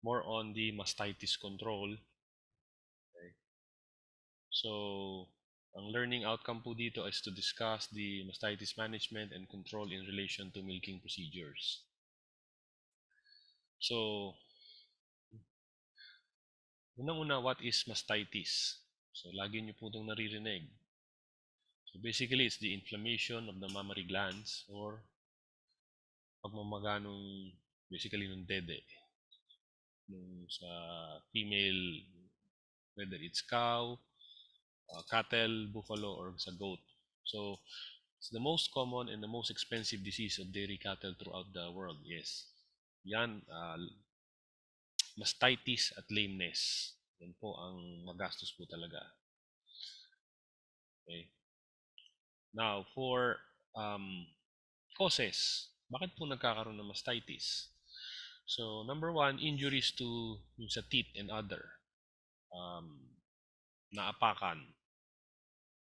more on the mastitis control. Okay. So, ang learning outcome po dito is to discuss the mastitis management and control in relation to milking procedures. So, unang-una, what is mastitis? So, lagi niyo po itong naririnig. So, basically, it's the inflammation of the mammary glands or pagmamaga nung, basically, nung dede. Nung sa female, whether it's cow, cattle, buffalo, or sa goat. So, it's the most common and the most expensive disease of dairy cattle throughout the world. Yes. Yan, mastitis at lameness. Yan po ang magastos po talaga. Okay. Now, for causes, bakit po nagkakaroon ng mastitis? So, number 1, injuries to yung sa teeth and other. Naapakan.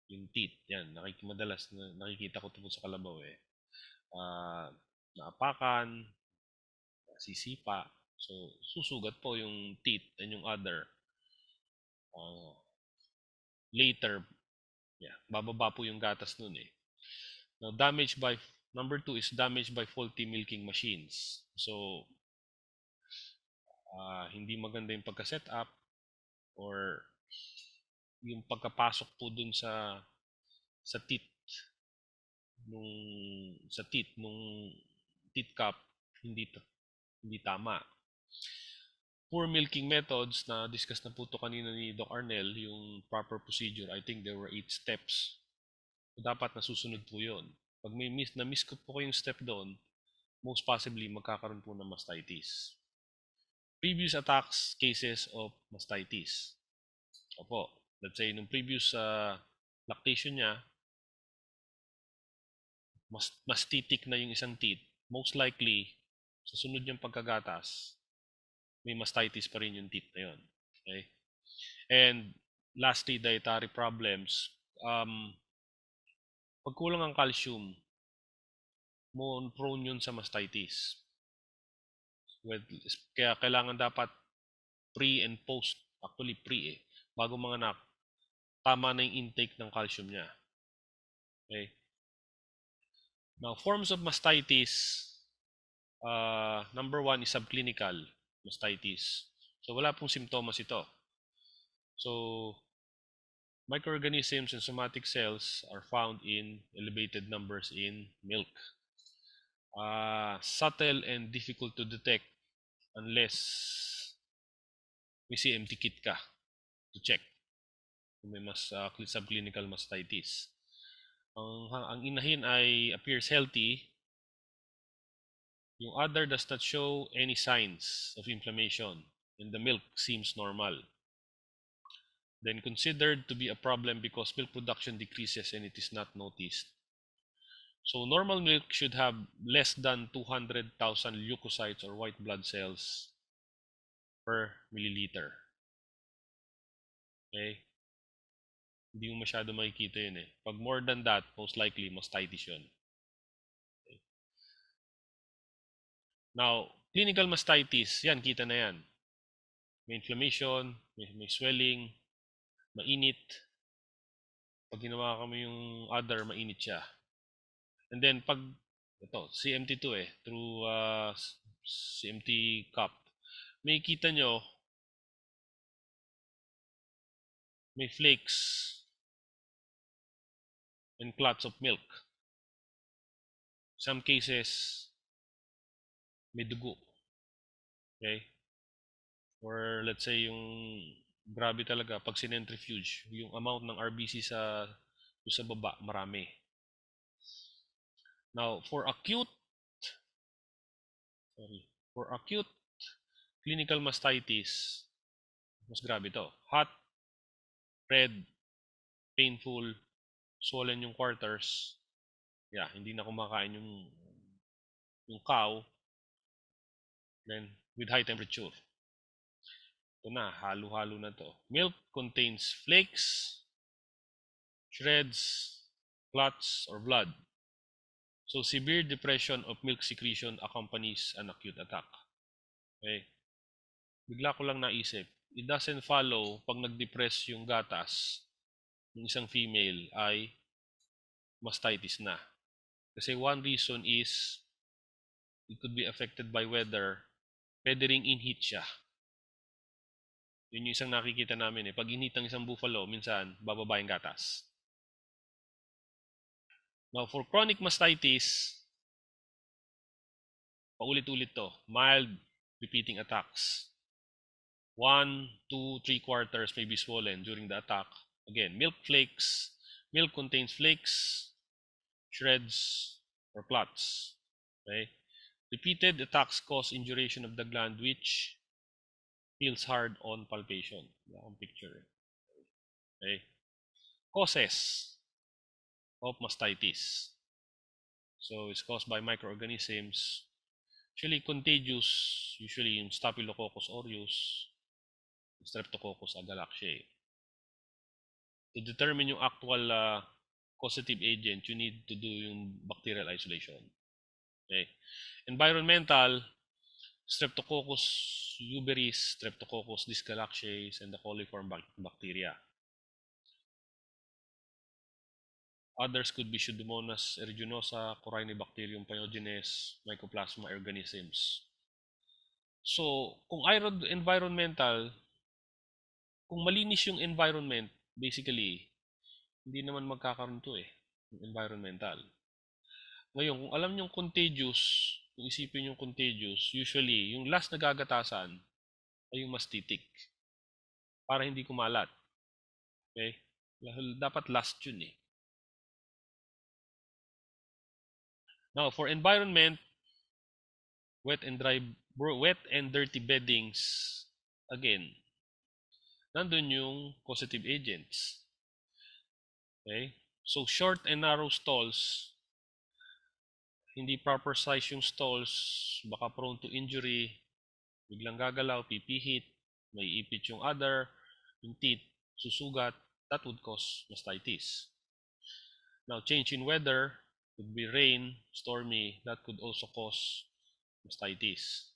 Yung teeth, yan. Madalas nakikita ko ito sa kalabaw eh. Naapakan, sisipa. So, susugat po yung teeth and yung other. Later, bababa po yung gatas nun eh. Now, number 2 is damage by faulty milking machines. So, hindi maganda yung pagka-set up or yung pagkapasok po dun sa teeth nung teeth cup hindi tama. Poor milking methods na discuss na po to kanina ni Doc Arnel, yung proper procedure, I think there were 8 steps. So, dapat nasusunod po yun. Pag na-miss ko po yung step doon, most possibly magkakaroon po ng mastitis. Previous attacks cases of mastitis. Opo, let's say nung previous lactation niya, mas titik na yung isang teeth, most likely sa sunod niyang pagkagatas, may mastitis pa rin yung teeth na yun. Okay? And lastly, dietary problems. Pag kulang ang calcium, more prone yun sa mastitis. Kaya kailangan dapat pre and post, actually pre bago manganak, tama na yung intake ng calcium niya. Okay? Now, forms of mastitis, number 1 is subclinical mastitis. So, wala pong simptomas ito. So, microorganisms and somatic cells are found in elevated numbers in milk. Subtle and difficult to detect unless may CMT kit ka to check kung may subclinical mastitis. Ang inahin ay appears healthy. Yung other does not show any signs of inflammation and the milk seems normal. Then considered to be a problem because milk production decreases and it is not noticed. So normal milk should have less than 200,000 leukocytes or white blood cells per milliliter. Okay? Hindi mo masyado makikita yun eh. Pag more than that, most likely mastitis yun. Okay. Now, clinical mastitis, yan, kita na yan. May inflammation, may swelling, mainit. Pag ginawa kami yung other, mainit siya. And then, pag, ito, CMT2 through CMT cup, may kita nyo, may flakes and clots of milk. Some cases, may dugo. Okay? Or let's say yung grabe talaga, pag sinentrifuge, yung amount ng RBC sa baba, marami. Now, for acute clinical mastitis, mas grabe to. Hot, red, painful, swollen yung quarters. Yeah, hindi na kumakain yung cow. Then, with high temperature. Ito na, halo-halo na to. Milk contains flakes, shreds, clots, or blood. So, severe depression of milk secretion accompanies an acute attack. Okay? Bigla ko lang naisip, it doesn't follow pag nag-depress yung gatas ng isang female ay mastitis na. Kasi one reason is it could be affected by weather. Pwede ring in-heat siya. Yun yung isang nakikita namin eh. Pag in-heat ng isang buffalo, minsan bababa yung gatas. Now, for chronic mastitis, paulit-ulit to. Mild, repeating attacks. 1, 2, 3 quarters may be swollen during the attack. Again, milk flakes. Milk contains flakes, shreds, or clots. Okay? Repeated attacks cause induration of the gland which feels hard on palpation. Wala akong picture. Okay? Causes of mastitis. So, it's caused by microorganisms. Usually contagious, usually yung Staphylococcus aureus, Streptococcus agalactiae. To determine yung actual causative agent, you need to do yung bacterial isolation. Okay. Environmental, Streptococcus uberis, Streptococcus dysgalactiae, and the coliform bacteria. Others could be Pseudomonas aeruginosa, Corynebacterium pyogenes, Mycoplasma organisms. So, kung environmental, kung malinis yung environment, basically, hindi naman magkakaroon to yung environmental. Ngayon, kung alam nyo contagious, kung isipin yung contagious, usually, yung last na gagatasan ay yung mastitik para hindi kumalat. Okay? Dapat last yun Now, for environment, wet and dirty beddings, again, nandun yung causative agents. Okay? So, short and narrow stalls, hindi proper size yung stalls, baka prone to injury, biglang gagalaw, pipihit, may ipit yung other, yung teeth, susugat, that would cause mastitis. Now, change in weather, could be rain, stormy, that could also cause mastitis.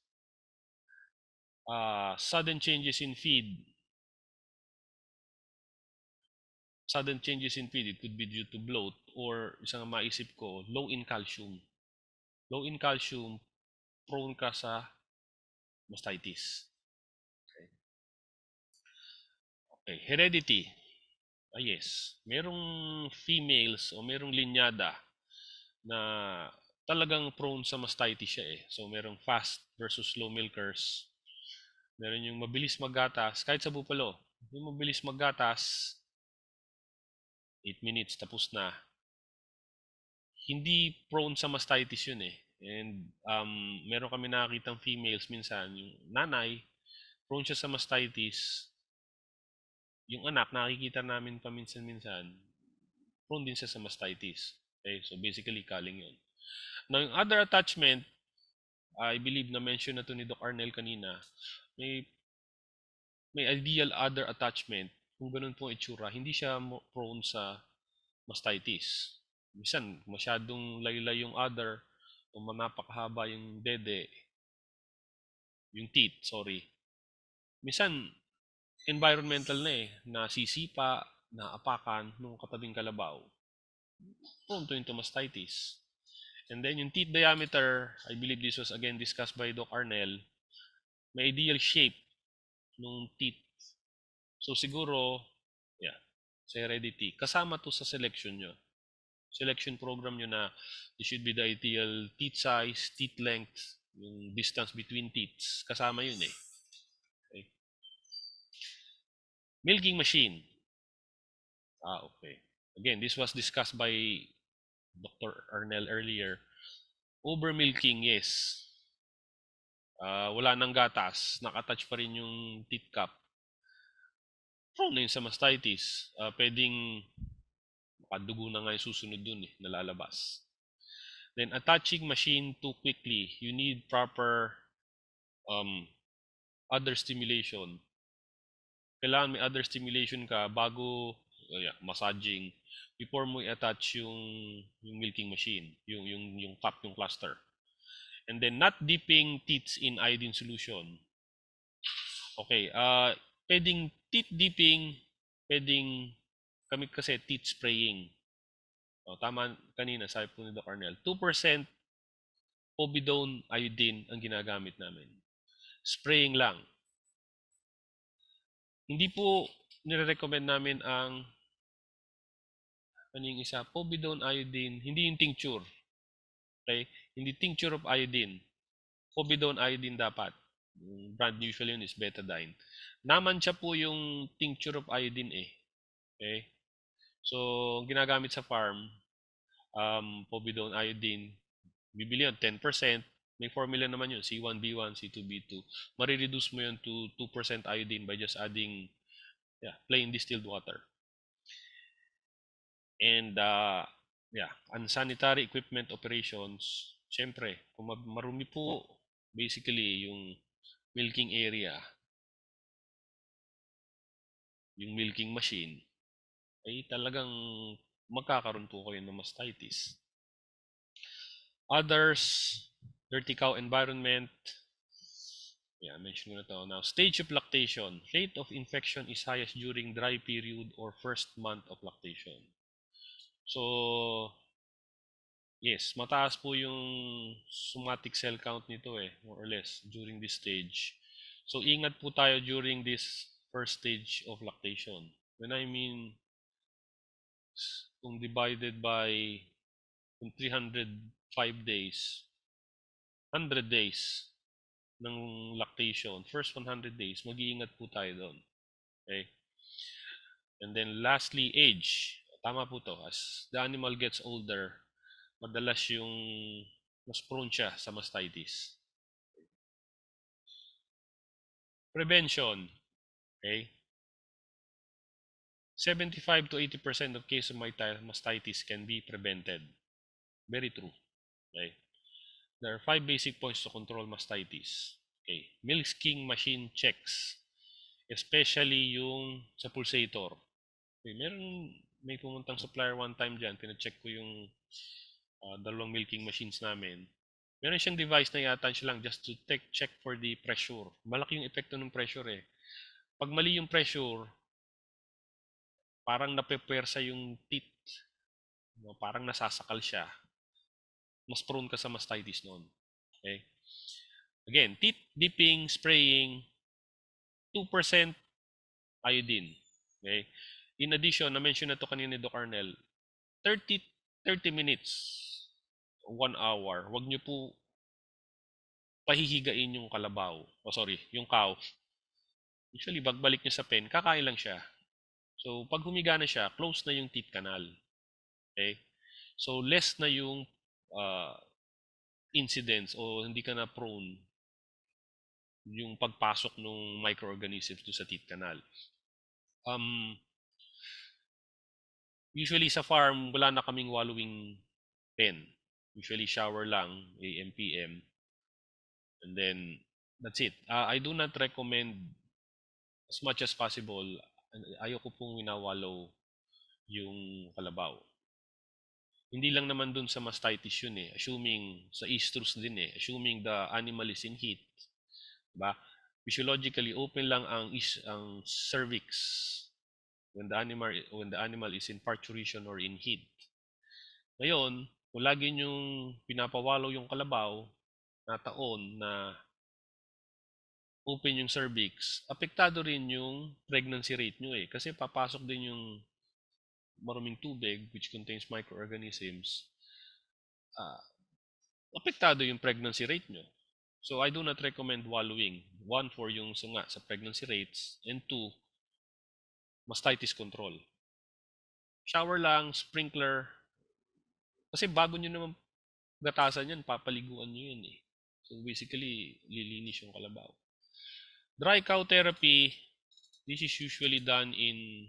Sudden changes in feed, it could be due to bloat or isang maisip ko, low in calcium. Low in calcium, prone ka sa mastitis. Okay. Heredity. Yes. Merong females o merong linyada na talagang prone sa mastitis siya So, merong fast versus slow milkers. Meron yung mabilis maggatas. Kahit sa bupalo, yung mabilis maggatas, 8 minutes, tapos na. Hindi prone sa mastitis yun And meron kami nakakitang females minsan, yung nanay, prone siya sa mastitis. Yung anak, nakikita namin paminsan-minsan, prone din siya sa mastitis. Okay, so basically, kaling yun. Now, yung other attachment, I believe na mention na to ni Doc Arnel kanina, may ideal other attachment. Kung ganun po itsura, hindi siya prone sa mastitis. Minsan, masyadong laylay yung other, o napakahaba yung dede, yung teeth, sorry. Minsan, environmental na sisipa, na apakan nung katabing kalabaw. Prone to into mastitis. And then yung teeth diameter, I believe this was again discussed by Doc Arnel, may ideal shape nung teeth. So siguro, sa heredity, kasama to sa selection nyo. Selection program nyo na this should be the ideal teeth size, teeth length, yung distance between teeth. Kasama yun Okay. Milking machine. Okay. Again, this was discussed by Dr. Arnel earlier. Over-milking, yes. Wala nang gatas. Nakatouch pa rin yung teeth cup. Prone na yun sa mastitis. Pwedeng makadugo na nga yung susunod dun nalalabas. Then, attaching machine too quickly. You need proper other stimulation. Kailangan may other stimulation ka bago massaging before mo i-attach yung milking machine, yung cup, yung cluster. And then not dipping teeth in iodine solution. Okay, pwedeng teeth dipping, pwedeng kami kasi teeth spraying. Tama kanina, sabi po ni Dr. Arnel, 2% povidone iodine ang ginagamit namin. Spraying lang. Hindi po nire-recommend namin ang yung isa, povidone iodine, hindi yung tincture. Okay? Hindi tincture of iodine. Povidone iodine dapat. Yung brand usually yun is betadine. Naman siya po yung tincture of iodine Okay? So, ginagamit sa farm, povidone iodine, bibili yun, 10%. May formula naman yun, C1B1, C2B2. Marireduce mo yun to 2% iodine by just adding plain distilled water. And unsanitary equipment operations, syempre, kung marumi po, basically, yung milking area, yung milking machine, ay talagang magkakaroon po kayo ng mastitis. Others, dirty cow environment, I mentioned ko na to. Now, stage of lactation. Rate of infection is highest during dry period or first month of lactation. So, yes, mataas po yung somatic cell count nito more or less, during this stage. So, ingat po tayo during this first stage of lactation. When I mean, kung divided by 305 days, 100 days ng lactation, first 100 days, mag-iingat po tayo doon. Okay? And then lastly, age. Tama po to. As the animal gets older, madalas yung mas prone siya sa mastitis. Prevention. Okay? 75 to 80% of cases of mastitis can be prevented. Very true. Okay? There are 5 basic points to control mastitis. Okay. Milking machine checks. Especially yung sa pulsator. Okay. May pumuntang supplier one time dyan. Pina-check ko yung dalawang milking machines namin. Meron siyang device na yata siya lang just to check for the pressure. Malaki yung epekto ng pressure eh. Pag mali yung pressure, parang napepersa yung teeth. Parang nasasakal siya. Mas prone ka sa mastitis noon. Okay? Again, teeth dipping, spraying, 2% iodine. Okay? In addition, na-mention na to kanina ni Doc Arnel, 30 minutes, 1 hour, wag nyo po pahihigain yung kalabaw. Yung cow. Usually, bagbalik nyo sa pen, kakain lang siya. So, pag humiga na siya, close na yung teeth canal. Okay? So, less na yung incidents o hindi ka na prone yung pagpasok ng microorganisms do sa teeth canal. Usually sa farm, wala na kaming wallowing pen. Usually shower lang, AM, PM. And then, that's it. I do not recommend as much as possible, ayoko pong winawallow yung kalabaw. Hindi lang naman dun sa mastitis yun eh. Assuming sa estrus din eh. Assuming the animal is in heat. Diba? Physiologically, open lang ang cervix when the animal is in parturition or in heat. Ngayon, kung lagi nyong pinapawalo yung kalabaw na taon na open yung cervix, apektado rin yung pregnancy rate nyo eh. Kasi papasok din yung maruming tubig which contains microorganisms. Apektado yung pregnancy rate nyo. So, I do not recommend wallowing. 1, for yung sunga sa pregnancy rates. And 2, mastitis control. Shower lang, sprinkler. Kasi bago nyo naman gatasan yan, papaliguan nyo yun eh. So, basically, lilinis yung kalabaw. Dry cow therapy, this is usually done in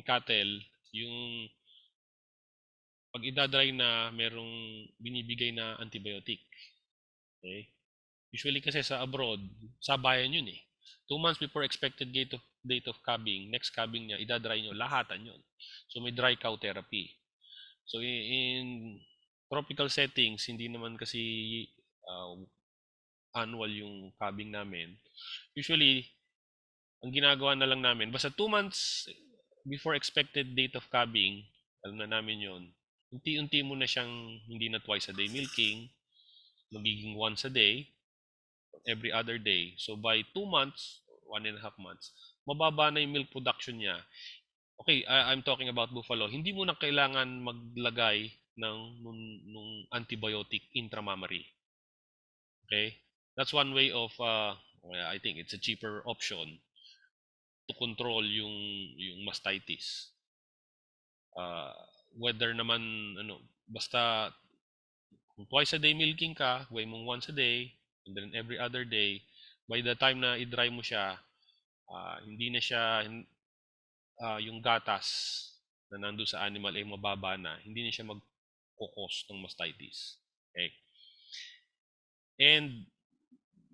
cattle. Yung pag idadry na, merong binibigay na antibiotic. Okay? Usually kasi sa abroad, sabayan yun eh. 2 months before expected date of calving, next calving niya, idadry nyo, lahatan yun. So may dry cow therapy. So in tropical settings, hindi naman kasi annual yung calving namin. Usually, ang ginagawa na lang namin, basta 2 months before expected date of calving, alam na namin yon. Unti-unti mo na siyang hindi na twice a day milking, magiging once a day, every other day. So by 2 months, 1.5 months, mababa na yung milk production niya. Okay, I'm talking about buffalo. Hindi mo na kailangan maglagay nung antibiotic intramammary. Okay? That's one way of, I think it's a cheaper option to control yung mastitis. Whether naman, basta kung twice a day milking ka, weigh mong once a day, and then every other day, by the time na i-dry mo siya, hindi na siya, yung gatas na nando sa animal ay mababa na, hindi na siya mag-cause ng mastitis. Okay. And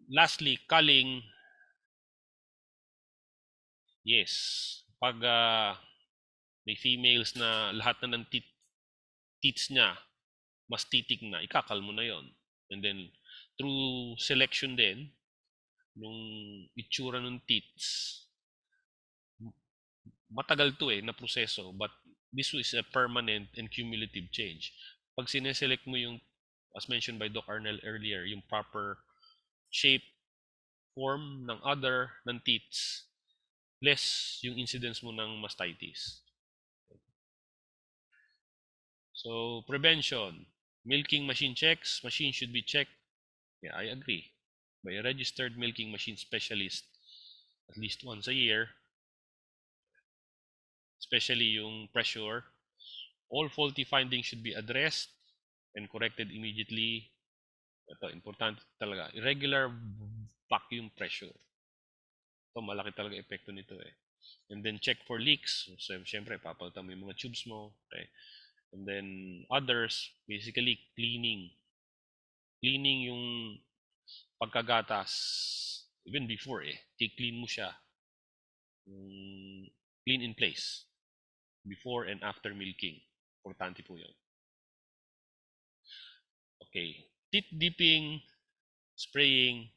lastly, culling. Yes. Pag may females na lahat na ng teats niya, mas titik na, ikakal mo na yon. And then, through selection din, nung itsura ng teats, matagal to na proseso, but this is a permanent and cumulative change. Pag sineselect mo yung, as mentioned by Doc Arnel earlier, yung proper shape, form ng udder ng teats, less yung incidence mo ng mastitis. So, prevention. Milking machine checks. Machine should be checked. Yeah, I agree. By a registered milking machine specialist at least once a year. Especially yung pressure. All faulty findings should be addressed and corrected immediately. Ito, importante talaga. Irregular vacuum pressure. Ito, malaki talaga epekto nito eh. And then check for leaks. So, syempre, papalitan mo yung mga tubes mo. Okay. And then others, basically cleaning. Cleaning yung pagkagatas. Even before eh. I-clean mo siya. Clean in place. Before and after milking. Importante po yun. Okay. Teeth dipping, spraying.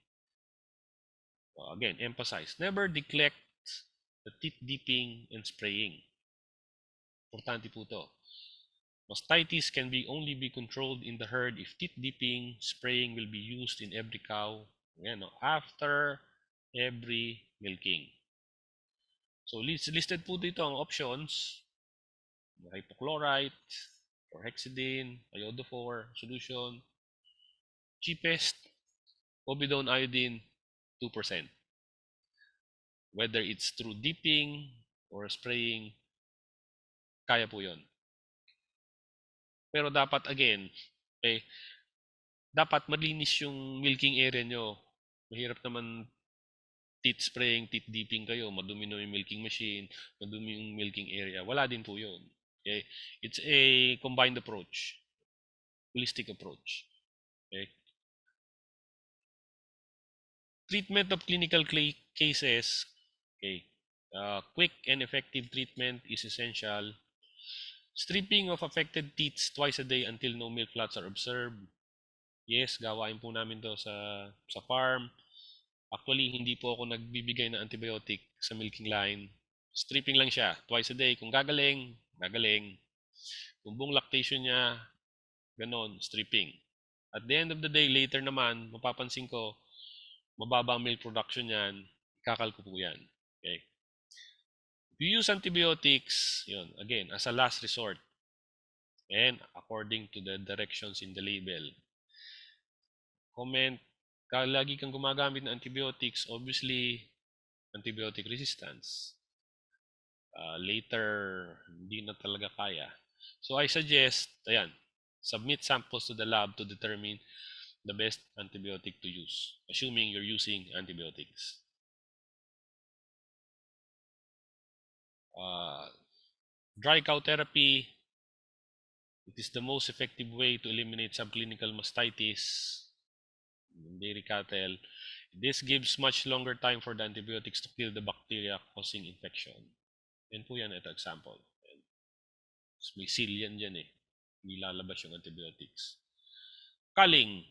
Again, emphasize. Never neglect the teeth dipping and spraying. Importante po to. Mastitis can only be controlled in the herd if teeth dipping, spraying will be used in every cow after every milking. So listed po dito ang options. Hypochlorite, chlorhexidine, iodophor solution. Cheapest, povidone iodine, 2%. Whether it's through dipping or spraying, kaya po yon. Pero dapat again, dapat malinis yung milking area nyo. Mahirap naman teeth spraying, teeth dipping kayo, madumi na yung milking machine, madumi yung milking area. Wala din po yun. Okay? It's a combined approach. Holistic approach. Okay? Treatment of clinical cases. Okay. Quick and effective treatment is essential. Stripping of affected teeth twice a day until no milk clots are observed. Yes, gawain po namin to sa farm. Actually, hindi po ako nagbibigay ng antibiotic sa milking line. Stripping lang siya, twice a day. Kung gagaling, gagaling. Kung buong lactation niya, ganon, stripping. At the end of the day, later naman, mapapansin ko, mababa ang milk production niyan, ikakal ko po yan. Okay. If you use antibiotics, yun, again, as a last resort, and according to the directions in the label. Comment, lagi kang gumagamit ng antibiotics, obviously, antibiotic resistance. Later, hindi na talaga kaya. So I suggest, ayan, submit samples to the lab to determine the best antibiotic to use, assuming you're using antibiotics. Dry cow therapy, it is the most effective way to eliminate subclinical mastitis in dairy cattle. This gives much longer time for the antibiotics to kill the bacteria causing infection. Yan po yan, ito example. May seal yan dyan eh. Hindi lalabas yung antibiotics. Culling.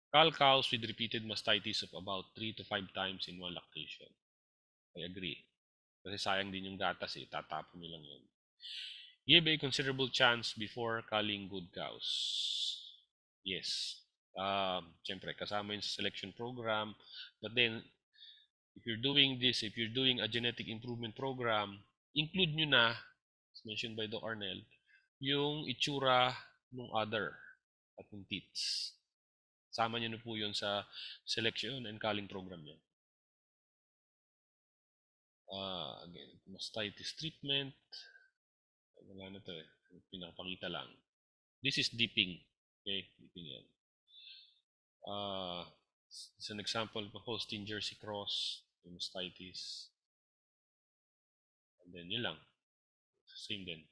Cull cows with repeated mastitis of about 3 to 5 times in one lactation. I agree. Kasi sayang din yung gatas eh. Tatapon nyo lang yun. Give a considerable chance before culling good cows. Yes. Siyempre, kasama yun sa selection program. But then, if you're doing this, if you're doing a genetic improvement program, include nyo na, as mentioned by Doc Arnel, yung itsura ng other at yung teats. Sama nyo na po yun sa selection and culling program nyo. Again, mastitis treatment. Wala na to eh. Pinapakita lang. This is dipping. Okay, dipping yan. It's an example of a Holstein Jersey cross, mastitis. And then yun lang. Same din.